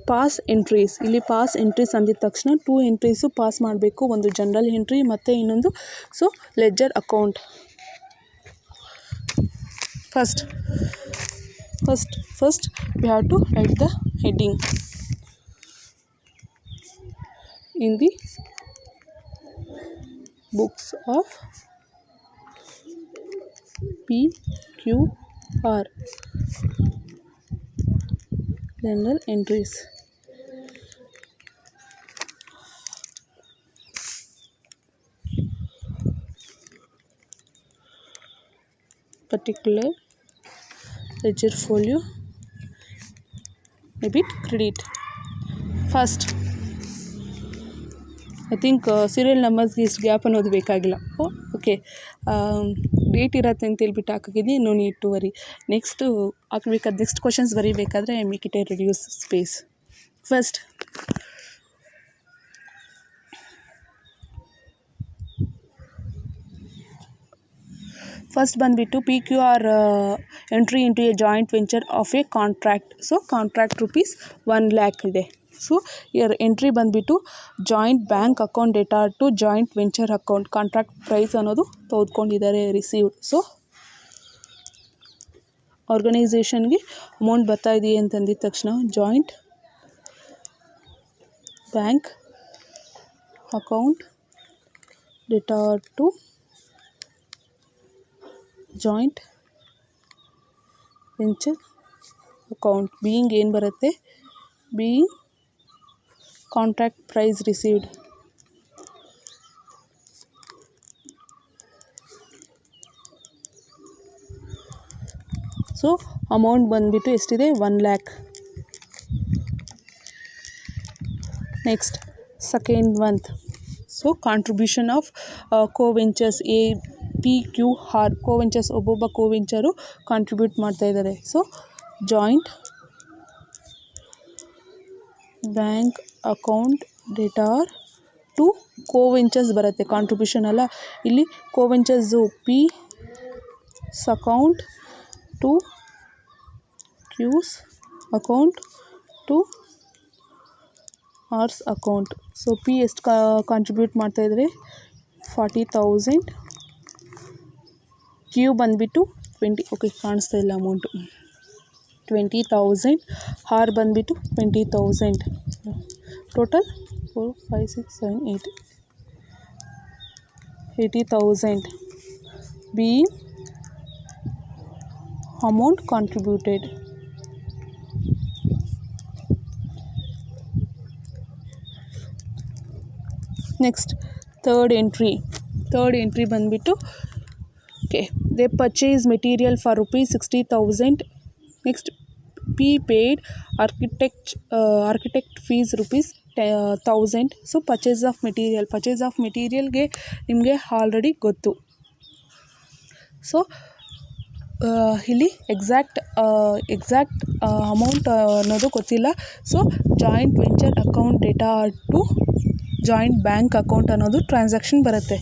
Pass entries. ಇಲ್ಲಿ pass entries ಅಂದಿದ ತಕ್ಷಣ 2 entries pass ಮಾಡಬೇಕು. ಒಂದು general entry ಮತ್ತು ಇನ್ನೊಂದು ledger account. First we have to write the heading in the books of PQR general entries. Particular ledger folio, debit, credit. First I think serial ನಂಬರ್ಸ್ಗೆ ಇಷ್ಟು gap ಅನ್ನೋದು ಬೇಕಾಗಿಲ್ಲ. Okay, date ಇರತ್ತೆ ಅಂತ ಹೇಳ್ಬಿಟ್ಟು ಹಾಕಿದ್ದೀನಿ, no need to worry. Next ಹಾಕಬೇಕಾದ next questions ಬರೀಬೇಕಾದ್ರೆ make it a reduce space. First ಬಂದುಬಿಟ್ಟು PQR entry into a joint venture of a contract. So contract rupees 1 lakh ಇದೆ. ಸೊ ಇಯರ್ ಎಂಟ್ರಿ ಬಂದುಬಿಟ್ಟು joint bank account data to joint venture account. Contract price ಅನ್ನೋದು ತೆಗೆದುಕೊಂಡಿದ್ದಾರೆ, received. So ಆರ್ಗನೈಸೇಷನ್ಗೆ amount ಬರ್ತಾ ಇದೆಯೇ ಅಂತಂದಿದ ತಕ್ಷಣ joint bank account data to joint venture account being ಏನು ಬರುತ್ತೆ, being contract price received. So amount ಬಂದುಬಿಟ್ಟು ಎಷ್ಟಿದೆ, 1 lakh. Next second month. So contribution of coventurers PQR coventurers, ಒಬ್ಬೊಬ್ಬ ಕೋವೆಂಚರು ಕಾಂಟ್ರಿಬ್ಯೂಟ್ ಮಾಡ್ತಾ ಇದ್ದಾರೆ. So joint bank account debtor to coventurers ಬರುತ್ತೆ, contribution ಅಲ್ಲ. ಇಲ್ಲಿ coventurers P account to Q's account to R's account. So P ಎಷ್ಟು contribute ಮಾಡ್ತಾಯಿದ್ರೆ 40,000, Q ಬಂದುಬಿಟ್ಟು 20, okay ಕಾಣಿಸ್ತಾ ಇಲ್ಲ ಅಮೌಂಟು, 20,000, ಆರ್ ಬಂದುಬಿಟ್ಟು 20,000, total 4, 5, 6, 7, 8, 80,000 being amount contributed. Next, third entry ಬಂದುಬಿಟ್ಟು okay, they purchase material for rupees 60,000. Next, P paid architect fees rupees 1,000. So purchase of ಮೆಟೀರಿಯಲ್ಗೆ ನಿಮಗೆ already ಗೊತ್ತು. ಸೊ ಇಲ್ಲಿ ಎಕ್ಸಾಕ್ಟ್ ಅಮೌಂಟ್ ಅನ್ನೋದು ಗೊತ್ತಿಲ್ಲ. So joint venture account data to joint bank account ಅನ್ನೋದು transaction ಬರುತ್ತೆ.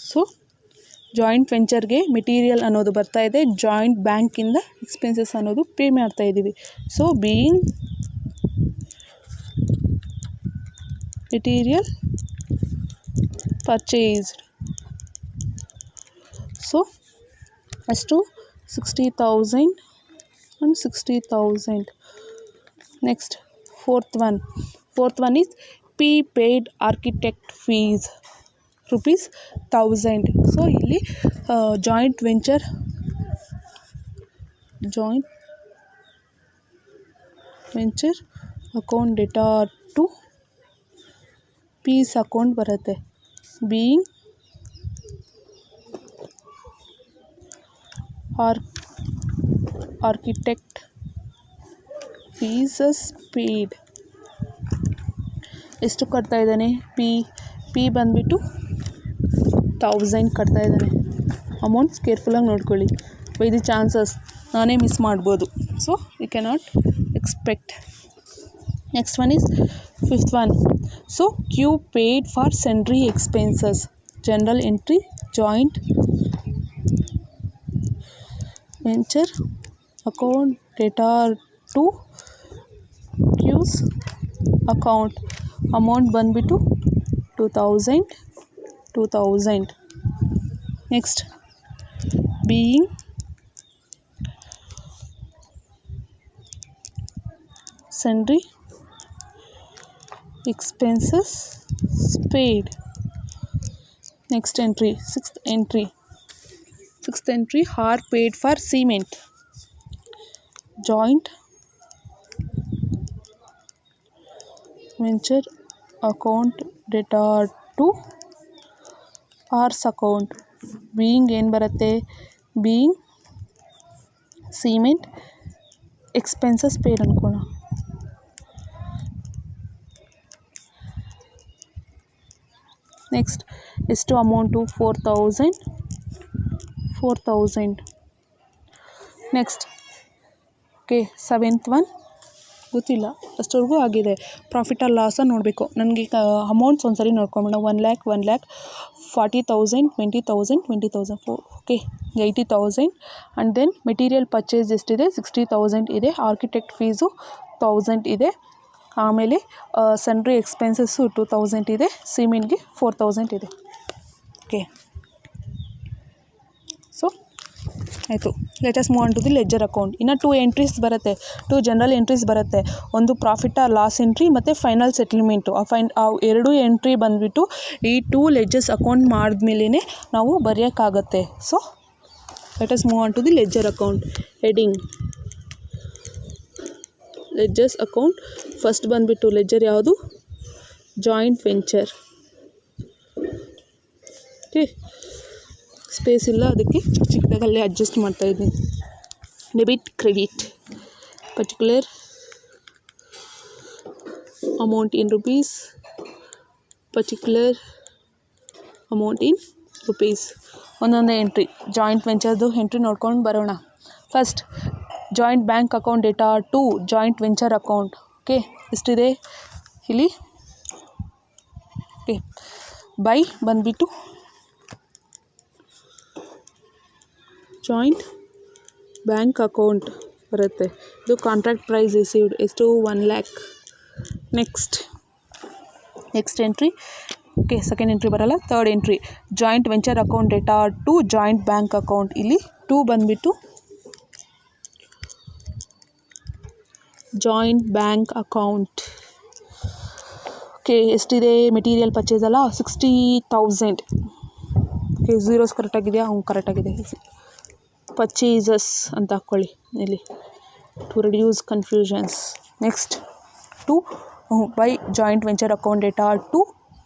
So joint ವೆಂಚರ್ಗೆ material ಅನ್ನೋದು ಬರ್ತಾ ಇದೆ, ಜಾಯಿಂಟ್ ಬ್ಯಾಂಕಿಂದ ಎಕ್ಸ್ಪೆನ್ಸಸ್ ಅನ್ನೋದು ಪೇ ಮಾಡ್ತಾ ಇದ್ದೀವಿ. So being material purchased, so ಅಷ್ಟು 60,000 and 60,000. Next fourth one is P paid architect fees rupees 1,000. So ಇಲ್ಲಿ joint venture account data to P's account ಬರುತ್ತೆ. Being architect fees paid. ಎಷ್ಟು ಕಟ್ತಾ ಇದ್ದಾನೆ? ಪಿ ಬಂದುಬಿಟ್ಟು 1,000 ಕಟ್ತಾ ಇದ್ದಾನೆ. ಅಮೌಂಟ್ಸ್ ಕೇರ್ಫುಲ್ಲಾಗಿ ನೋಡ್ಕೊಳ್ಳಿ, ಬೈ ದಿ ಚಾನ್ಸಸ್ ನಾನೇ ಮಿಸ್ ಮಾಡ್ಬೋದು. So you cannot expect. Next one is fifth one. So Q paid for sundry expenses. General entry joint venture account data to Q's account. Amount ಬಂದುಬಿಟ್ಟು 2,000. Next being sundry expenses paid. Next entry, sixth entry are paid for cement. Joint venture account data to ours account. Being ಏನು ಬರುತ್ತೆ? being cement expenses paid ಅನ್ಕೋಣ. Next ಎಷ್ಟು amount? 4,000. Next okay, seventh one ಗೊತ್ತಿಲ್ಲ, ಅಷ್ಟವರೆಗೂ ಆಗಿದೆ. Profit or ಲಾಸ ನೋಡಬೇಕು. ನನಗೆ amounts ಒಂದು ಸರಿ ನೋಡ್ಕೊಂಬಿಡೋಣ. 1 lakh 40,000 20,000 20,000 okay 80,000. And then material purchase ಎಷ್ಟಿದೆ? 60,000 ಇದೆ. ಆರ್ಕಿಟೆಕ್ಟ್ ಫೀಸು 1,000 ಇದೆ. ಆಮೇಲೆ ಸನ್ಡ್ರಿ ಎಕ್ಸ್ಪೆನ್ಸಸ್ಸು 2,000 ಇದೆ. ಸಿಮೆಂಟ್ಗೆ 4,000 ಇದೆ. ಓಕೆ, ಸೊ ಆಯಿತು. Let us move on to the ledger account. ಇನ್ನು 2 ಎಂಟ್ರೀಸ್ ಬರುತ್ತೆ, 2 ಜನರಲ್ ಎಂಟ್ರೀಸ್ ಬರುತ್ತೆ. ಒಂದು ಪ್ರಾಫಿಟ್ ಆರ್ ಲಾಸ್ ಎಂಟ್ರಿ ಮತ್ತು ಫೈನಲ್ ಸೆಟಲ್ಮೆಂಟು. ಆ 2 ಎಂಟ್ರಿ ಬಂದುಬಿಟ್ಟು ಈ 2 ಲೆಡ್ಜರ್ಸ್ ಅಕೌಂಟ್ ಮಾಡಿದ್ಮೇಲೆ ನಾವು ಬರೆಯೋಕ್ಕಾಗತ್ತೆ. So let us move on to the ledger account. Heading ledgers account. First ಬಂದುಬಿಟ್ಟು ಲೆಡ್ಜರ್ ಯಾವುದು? Joint venture. ಓಕೆ, ಸ್ಪೇಸ್ ಇಲ್ಲ, ಅದಕ್ಕೆ ಚಿಕ್ಕದಾಗಲ್ಲೇ ಅಡ್ಜಸ್ಟ್ ಮಾಡ್ತಾಯಿದ್ದೀನಿ. Debit credit particular amount in rupees particular amount in rupees. ಒಂದೊಂದೇ ಎಂಟ್ರಿ, ಜಾಯಿಂಟ್ ವೆಂಚರ್ದು entry ನೋಡ್ಕೊಂಡು ಬರೋಣ. First joint bank account data to joint venture account. Okay, ಎಷ್ಟಿದೆ ಇಲ್ಲಿ? ಓಕೆ, ಬೈ ಬಂದುಬಿಟ್ಟು ಜಾಯಿಂಟ್ ಬ್ಯಾಂಕ್ ಅಕೌಂಟ್ ಬರುತ್ತೆ. ಇದು ಕಾಂಟ್ರಾಕ್ಟ್ ಪ್ರೈಸ್ ರಿಸೀವ್ಡ್ ಎಷ್ಟು? 1 lakh. Next entry. Okay, second entry ಬರಲ್ಲ. Third entry joint venture account data to joint bank account. ಇಲ್ಲಿ to ಬಂದುಬಿಟ್ಟು joint bank account. Okay, ಎಷ್ಟಿದೆ? ಮೆಟೀರಿಯಲ್ ಪರ್ಚೇಸ್ ಅಲ್ಲ, 60,000. Okay, zeros ಕರೆಕ್ಟಾಗಿದೆಯಾ? ಕರೆಕ್ಟಾಗಿದೆ. ಪರ್ಚೇಸಸ್ ಅಂತ ಹಾಕ್ಕೊಳ್ಳಿ ಇಲ್ಲಿ to reduce confusions. Next to by joint venture account data to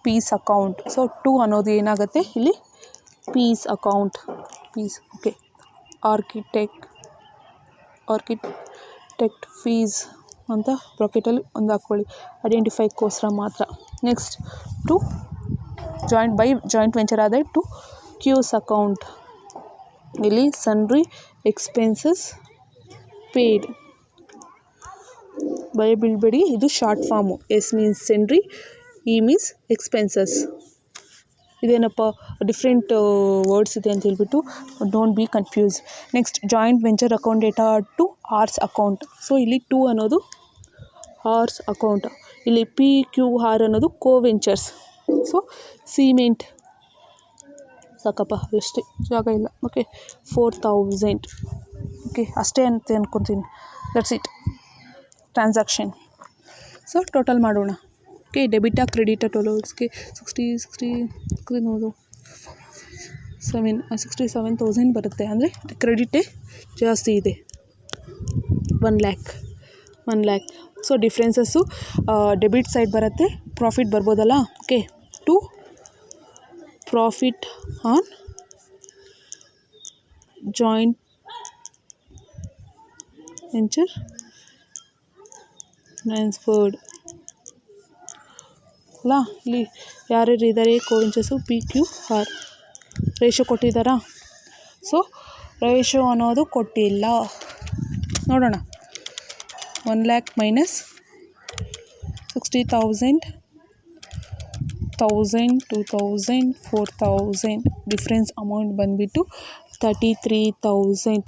P's account. So to ಅನ್ನೋದು ಏನಾಗುತ್ತೆ ಇಲ್ಲಿ? P's account. P's. Okay, architect fees ಅಂತ ಬ್ರಾಕೆಟಲ್ಲಿ ಒಂದು ಹಾಕ್ಕೊಳ್ಳಿ, ಐಡೆಂಟಿಫೈಗೋಸ್ಕರ ಮಾತ್ರ. ನೆಕ್ಸ್ಟ್ ಟು ಜಾಯಿಂಟ್ ವೆಂಚರ್ ಆದರೆ ಟು ಕ್ಯೂಸ್ ಅಕೌಂಟ್. ಇಲ್ಲಿ ಸನ್ರಿ ಎಕ್ಸ್ಪೆನ್ಸಸ್ ಪೇಯ್ಡ್. ಭಯ ಬೀಳಬೇಡಿ, ಇದು short form. S means sundry, E means expenses. ಇದೇನಪ್ಪ ಡಿಫ್ರೆಂಟ್ ವರ್ಡ್ಸ್ ಇದೆ ಅಂತ ಹೇಳ್ಬಿಟ್ಟು don't be confuse. Next joint venture account data to R's account. So ಇಲ್ಲಿ ಟು ಅನ್ನೋದು ಆರ್ಸ್ ಅಕೌಂಟ್. ಇಲ್ಲಿ PQR ಅನ್ನೋದು ಕೋ ವೆಂಚರ್ಸ್. ಸೊ ಸಿಮೆಂಟ್ ಸಾಕಪ್ಪ, ಅಷ್ಟೇ, ಜಾಗ ಇಲ್ಲ. ಓಕೆ, 4,000. ಓಕೆ, ಅಷ್ಟೇ ಅಂತ ಅಂದ್ಕೊತೀನಿ. That's it transaction. So total ಮಾಡೋಣ. ಓಕೆ, ಡೆಬಿಟಾ ಕ್ರೆಡಿಟಾ ಟೋಲೋಸ್ಗೆ 67,000 ಬರುತ್ತೆ. ಅಂದರೆ ಕ್ರೆಡಿಟೇ ಜಾಸ್ತಿ ಇದೆ, 1 lakh. So differences debit side ಬರುತ್ತೆ, ಪ್ರಾಫಿಟ್ ಬರ್ಬೋದಲ್ಲ. Okay, to profit on joint venture transferred ಅಲ್ಲ. ಇಲ್ಲಿ ಯಾರ್ಯಾರು ಇದ್ದಾರೆ? Coventurers, PQR. ರೇಷೋ ಕೊಟ್ಟಿದ್ದಾರಾ? ಸೊ ರೇಷೋ ಅನ್ನೋದು ಕೊಟ್ಟಿಲ್ಲ. ನೋಡೋಣ. 1 lakh ಮೈನಸ್ 60,000, 1,000, 2,000, 4,000. ಡಿಫ್ರೆನ್ಸ್ ಅಮೌಂಟ್ ಬಂದುಬಿಟ್ಟು 33,000.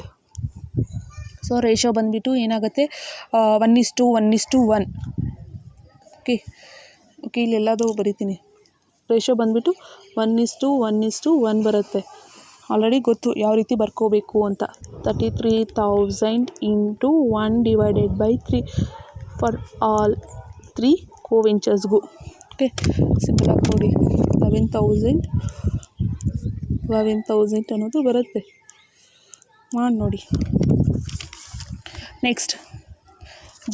ಸೊ ರೇಷೋ ಬಂದುಬಿಟ್ಟು ಏನಾಗುತ್ತೆ? 1:1:1. ಓಕೆ, ಇಲ್ಲೆಲ್ಲದೂ ಬರಿತೀನಿ. ರೇಷೋ ಬಂದುಬಿಟ್ಟು 1:1:1 ಬರುತ್ತೆ. ಆಲ್ರೆಡಿ ಗೊತ್ತು ಯಾವ ರೀತಿ ಬರ್ಕೋಬೇಕು ಅಂತ. 33,000 ಇಂಟು 1/3 ಫಾರ್ ಆಲ್ 3 ಕೋವೆಂಚರ್ಸ್ಗೂ. ಓಕೆ, ಸಿಂಪಲಾಗಿ ನೋಡಿ. 11,000 ಅನ್ನೋದು ಬರುತ್ತೆ. ಮಾಡಿ ನೋಡಿ. ನೆಕ್ಸ್ಟ್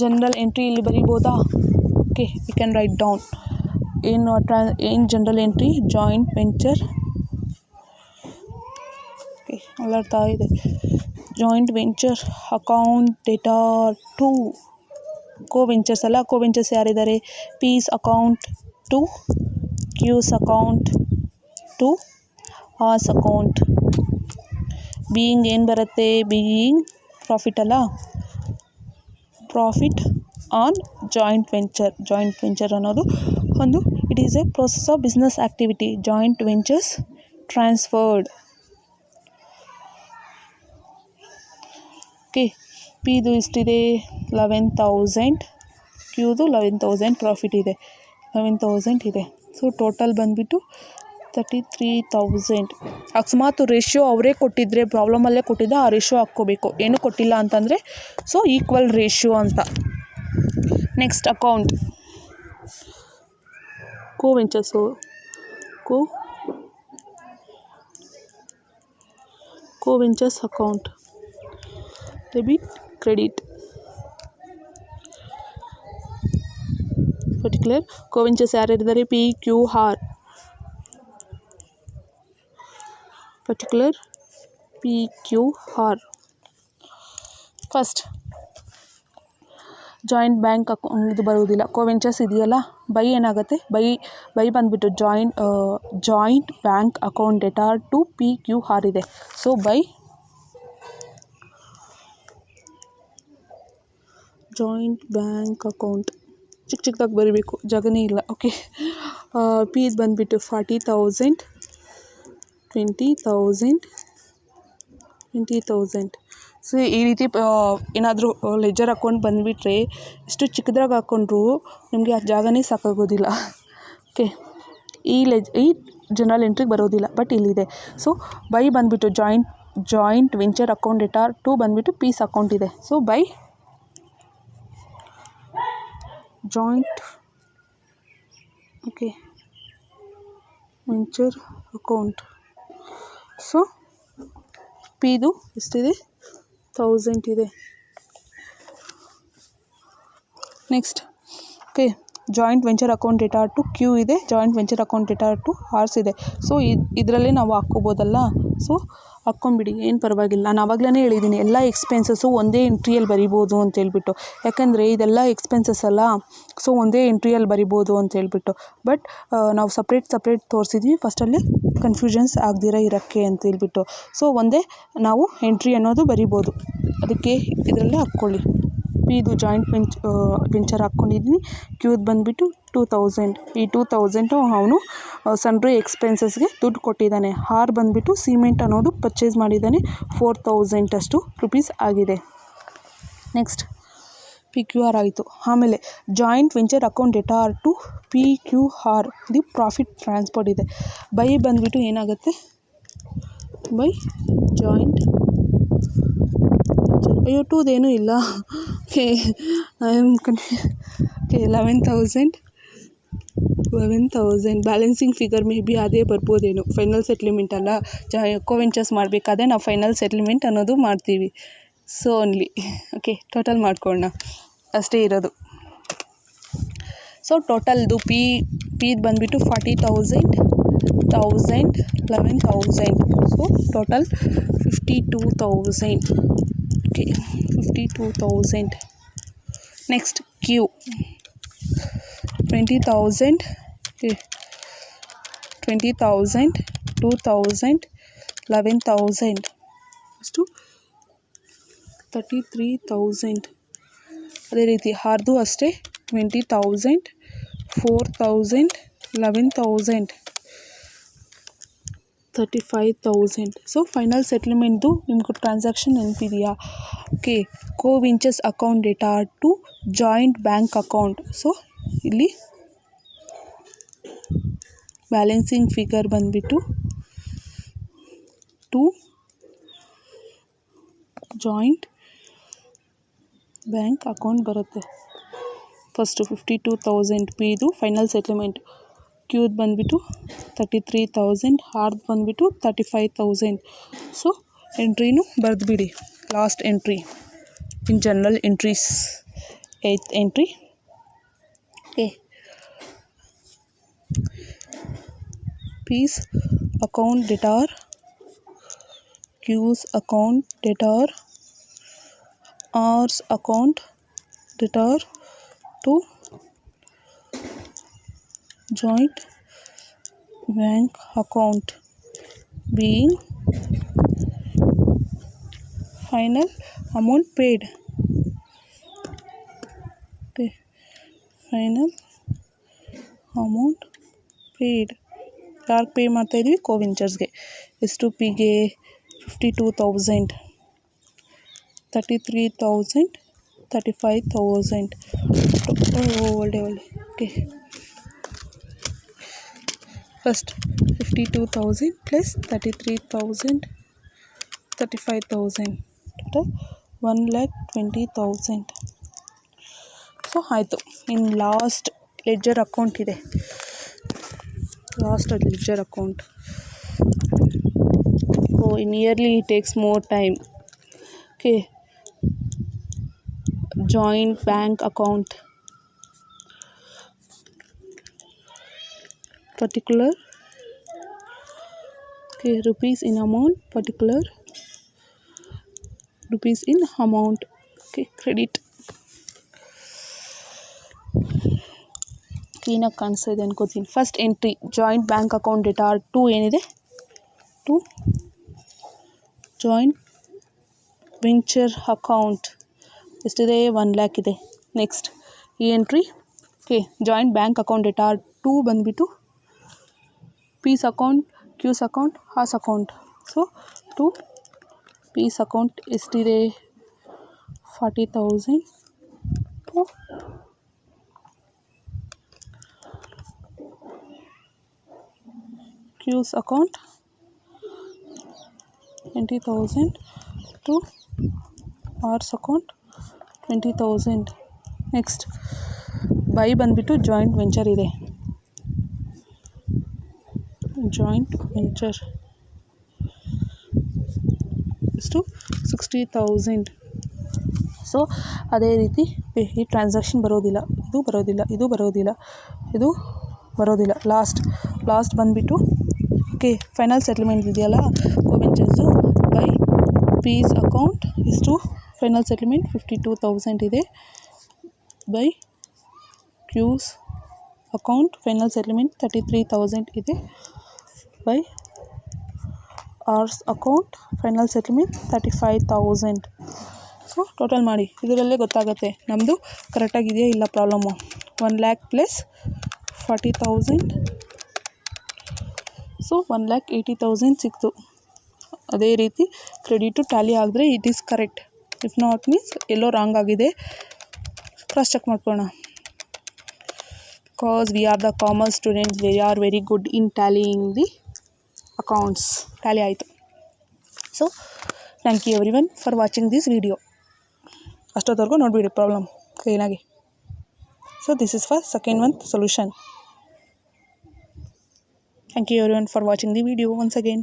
ಜನರಲ್ ಎಂಟ್ರಿ ಇಲ್ಲಿ ಬರಿಬೋದಾ? Okay, you can write down. ಏನು general entry? Joint venture. Okay, ಅಲ್ಲರ್ತಾ ಇದೆ. Joint venture account data to coventurers ಅಲ್ಲ. ಕೋವೆಂಚರ್ಸ್ ಯಾರಿದ್ದಾರೆ? P's account to Q's account to R's account. Being ಏನು ಬರುತ್ತೆ? ಬೀಯಿಂಗ್ ಪ್ರಾಫಿಟ್ ಅಲ್ಲ, ಪ್ರಾಫಿಟ್ ಆನ್ ಜಾಯಿಂಟ್ ವೆಂಚರ್ ಅನ್ನೋದು ಒಂದು it is a process of business activity. Joint ventures transferred. Okay, ಪಿದು ಇಷ್ಟಿದೆ 11,000, ಕ್ಯೂದು 11,000 ಪ್ರಾಫಿಟ್ ಇದೆ, 11,000 ಇದೆ. ಸೊ ಟೋಟಲ್ ಬಂದುಬಿಟ್ಟು 33,000. ಅಕಸ್ಮಾತ್ ರೇಷಿಯೋ ಅವರೇ ಕೊಟ್ಟಿದ್ದರೆ, ಪ್ರಾಬ್ಲಮಲ್ಲೇ ಕೊಟ್ಟಿದ್ದ ಆ ರೇಷಿಯೋ ಹಾಕ್ಕೋಬೇಕು. ಏನೂ ಕೊಟ್ಟಿಲ್ಲ ಅಂತಂದರೆ ಸೊ ಈಕ್ವಲ್ ರೇಷಿಯೋ ಅಂತ. Next account coventurers. Coventurers account debit credit. Particular coventurers ಯಾರ್ಯಾರಿದ್ದಾರೆ? PQR. Particular PQR. First joint bank ಇದು ಬರುವುದಿಲ್ಲ. ಕೋವೆಂಚರ್ಸ್ ಇದೆಯಲ್ಲ, ಬೈ ಏನಾಗುತ್ತೆ, ಬೈ ಬಂದುಬಿಟ್ಟು joint bank account data to PQR ಇದೆ. So by joint bank account ಚಿಕ್ಕದಾಗಿ ಬರೀಬೇಕು, ಜಾಗನೇ ಇಲ್ಲ. ಓಕೆ, ಪಿ ಇದು ಬಂದುಬಿಟ್ಟು 40,000, 20,000. ಸೊ ಈ ರೀತಿ ಏನಾದರೂ ಲೆಜರ್ ಅಕೌಂಟ್ ಬಂದುಬಿಟ್ರೆ ಎಷ್ಟು ಚಿಕ್ಕದ್ರಾಗ ಹಾಕ್ಕೊಂಡ್ರು ನಿಮಗೆ ಆ ಜಾಗನೇ ಸಾಕಾಗೋದಿಲ್ಲ. ಓಕೆ, ಈ ಜನರಲ್ ಎಂಟ್ರಿಗೆ ಬರೋದಿಲ್ಲ, ಬಟ್ ಇಲ್ಲಿದೆ. ಸೊ ಬೈ ಬಂದುಬಿಟ್ಟು joint venture account data to ಬಂದುಬಿಟ್ಟು ಪೀಸ್ ಅಕೌಂಟ್ ಇದೆ. So by joint okay venture account. So ಪಿದು ಎಷ್ಟಿದೆ, 1000 ಇದೆ. Next okay, joint venture account data to Q ಇದೆ, joint venture account data to R's ಇದೆ. So ಇದರಲ್ಲೇ ನಾವು ಹಾಕ್ಕೋಬೋದಲ್ಲ. ಸೊ ಹಾಕ್ಕೊಂಬಿಡಿ, ಏನು ಪರವಾಗಿಲ್ಲ. ನಾನು ಆವಾಗಲೇ ಹೇಳಿದ್ದೀನಿ ಎಲ್ಲ ಎಕ್ಸ್ಪೆನ್ಸಸ್ಸು ಒಂದೇ ಎಂಟ್ರಿಯಲ್ಲಿ ಬರಿಬೋದು ಅಂತೇಳ್ಬಿಟ್ಟು, ಯಾಕಂದರೆ ಇದೆಲ್ಲ ಎಕ್ಸ್ಪೆನ್ಸಸ್ ಅಲ್ಲ. ಸೊ ಒಂದೇ ಎಂಟ್ರಿಯಲ್ಲಿ ಬರಿಬೋದು ಅಂತೇಳ್ಬಿಟ್ಟು, ಬಟ್ ನಾವು ಸಪ್ರೇಟ್ ತೋರಿಸಿದ್ವಿ ಫಸ್ಟಲ್ಲೇ ಕನ್ಫ್ಯೂಷನ್ಸ್ ಆಗದಿರ ಇರೋಕ್ಕೆ ಅಂತೇಳ್ಬಿಟ್ಟು. ಸೊ ಒಂದೇ ನಾವು ಎಂಟ್ರಿ ಅನ್ನೋದು ಬರಿಬೋದು, ಅದಕ್ಕೆ ಇದರಲ್ಲೇ ಹಾಕ್ಕೊಳ್ಳಿ. ಇದು ಜಾಯಿಂಟ್ ವೆಂಚರ್ ಹಾಕ್ಕೊಂಡಿದ್ದೀನಿ. ಕ್ಯೂದು ಬಂದುಬಿಟ್ಟು 2000. ಈ 2000 ಅವನು ಸನ್ಡ್ರಿ ಎಕ್ಸ್ಪೆನ್ಸಸ್ಗೆ ದುಡ್ಡು ಕೊಟ್ಟಿದ್ದಾನೆ. ಆರ್ ಬಂದುಬಿಟ್ಟು ಸಿಮೆಂಟ್ ಅನ್ನೋದು ಪರ್ಚೇಸ್ ಮಾಡಿದ್ದಾನೆ, 4000 ಅಷ್ಟು ರುಪೀಸ್ ಆಗಿದೆ. ನೆಕ್ಸ್ಟ್ PQR ಆಯಿತು. ಆಮೇಲೆ joint venture account data to PQR ಇದು ಪ್ರಾಫಿಟ್ ಟ್ರಾನ್ಸ್ಫರ್ ಇದೆ. ಬೈ ಬಂದುಬಿಟ್ಟು ಏನಾಗುತ್ತೆ, ಬೈ ಜಾಯಿಂಟ್ ಅಯ್ಯೋ ಟೂದೇನೂ ಇಲ್ಲ. Okay, okay 11,000 balancing figure may be ಅದೇ ಬರ್ಬೋದೇನು. ಫೈನಲ್ ಸೆಟ್ಲ್ಮೆಂಟ್ ಅಲ್ಲ, ಕೋವೆಂಚರ್ಸ್ ಮಾಡಬೇಕಾದ್ರೆ ನಾವು ಫೈನಲ್ ಸೆಟ್ಲ್ಮೆಂಟ್ ಅನ್ನೋದು ಮಾಡ್ತೀವಿ. ಸೊ ಓನ್ಲಿ ಓಕೆ ಟೋಟಲ್ ಮಾಡ್ಕೊಳ್ಳೋಣ, ಅಷ್ಟೇ ಇರೋದು. ಸೊ ಟೋಟಲ್ದು ಪಿದು ಬಂದುಬಿಟ್ಟು 40,000, 1,000, 11,000. So total 52,000. Okay 52,000. Next Q 20,000, 20,000, 2,000, 11,000 ಅಷ್ಟು 33,000. ಅದೇ ರೀತಿ ಹಾರ್ದು ಅಷ್ಟೇ 20,000, 4,000, 11,000, 35,000. ಸೊ ಫೈನಲ್ ಸೆಟ್ಲ್ಮೆಂಟ್ದು ನಿಮ್ಗೆ ಟ್ರಾನ್ಸಾಕ್ಷನ್ ನೆನಪಿದೆಯಾ? Okay, coventurers account data to joint bank account. So ಇಲ್ಲಿ ಬ್ಯಾಲೆನ್ಸಿಂಗ್ ಫಿಗರ್ ಬಂದುಬಿಟ್ಟು ಟು ಜಾಯಿಂಟ್ ಬ್ಯಾಂಕ್ ಅಕೌಂಟ್ ಬರುತ್ತೆ. ಫಸ್ಟು 52,000 ಪಿದು ಫೈನಲ್ ಸೆಟ್ಲ್ಮೆಂಟ್, ಕ್ಯೂದು ಬಂದುಬಿಟ್ಟು 33,000, ಆರ್ದು ಬಂದುಬಿಟ್ಟು 35,000. ಸೊ ಎಂಟ್ರಿನೂ ಬರೆದುಬಿಡಿ, last entry in general entries, 8th entry. Okay, P's account debtor, Q's account debtor, R's account debtor to joint bank account being final amount paid. Okay, final amount paid. ಯಾರು pay ಮಾಡ್ತಾಯಿದ್ವಿ? ಕೋವೆಂಚರ್ಸ್ಗೆ. ಎಷ್ಟು ಪಿಗೆ? 52,000, 33,000, 35,000. ಒಳ್ಳೆ okay, first 52,000 plus 33,000, 35,000 total 1,20,000. So ಆಯಿತು. ಇನ್ನು last ledger account ಇದೆ, last ledger account. Nearly it takes more time. Okay, joint bank account, particular okay, rupees in amount, particular rupees in amount. Okay, credit ಕ್ಲೀನಾಗಿ ಕಾಣಿಸ್ತಾ ಇದೆ ಅನ್ಕೋತೀನಿ. First entry joint bank account data to ಏನಿದೆ, to joint venture account ಎಷ್ಟಿದೆ, 1 lakh ಇದೆ. Next ಈ entry okay joint bank account data to ಬಂದುಬಿಟ್ಟು P's account, Q's account, R's account. So to P's account ಎಷ್ಟಿದೆ, 40,000. To Q's account 20,000. To R's account 20,000. Next by ಬಂದುಬಿಟ್ಟು joint venture ಇದೆ, joint venture ಎಷ್ಟು 60,000. So ಅದೇ ರೀತಿ ಈ transaction ಬರೋದಿಲ್ಲ, ಇದು ಬರೋದಿಲ್ಲ, ಇದು ಬರೋದಿಲ್ಲ, ಇದು ಬರೋದಿಲ್ಲ. ಲಾಸ್ಟ್ ಬಂದುಬಿಟ್ಟು ಓಕೆ ಫೈನಲ್ ಸೆಟ್ಲ್ಮೆಂಟ್ ಇದೆಯಲ್ಲ ವೆಂಚರ್ಸು ಬೈ ಪೀಸ್ ಅಕೌಂಟ್ ಎಷ್ಟು ಫೈನಲ್ ಸೆಟ್ಲ್ಮೆಂಟ್ 52,000 ಇದೆ. By Q's account final settlement 33,000 ಇದೆ. By R's account final settlement 35,000. So total ಮಾಡಿ, ಇದರಲ್ಲೇ ಗೊತ್ತಾಗುತ್ತೆ ನಮ್ಮದು ಕರೆಕ್ಟಾಗಿದೆಯಾ ಇಲ್ಲ ಪ್ರಾಬ್ಲಮ್ಮು. 1 lakh ಪ್ಲಸ್ 40,000, ಸೊ 1,80,000 ಸಿಕ್ತು. ಅದೇ ರೀತಿ ಕ್ರೆಡಿಟು ಟ್ಯಾಲಿ ಆಗಿದ್ರೆ it is correct, if not means ಎಲ್ಲೋ ರಾಂಗ್ ಆಗಿದೆ. ಕ್ರಾಸ್ ಚೆಕ್ ಮಾಡ್ಕೊಳ್ಳೋಣ. Because we are the commerce students, we are very good in tallying the accounts. Tally ಆಯಿತು. So thank you everyone for watching this video. ಅಷ್ಟೊತ್ತವರೆಗೂ ನೋಡಿಬಿಡಿ problem ಕ್ಲೀನಾಗಿ. So this is for second month solution. Thank you everyone for watching the video once again.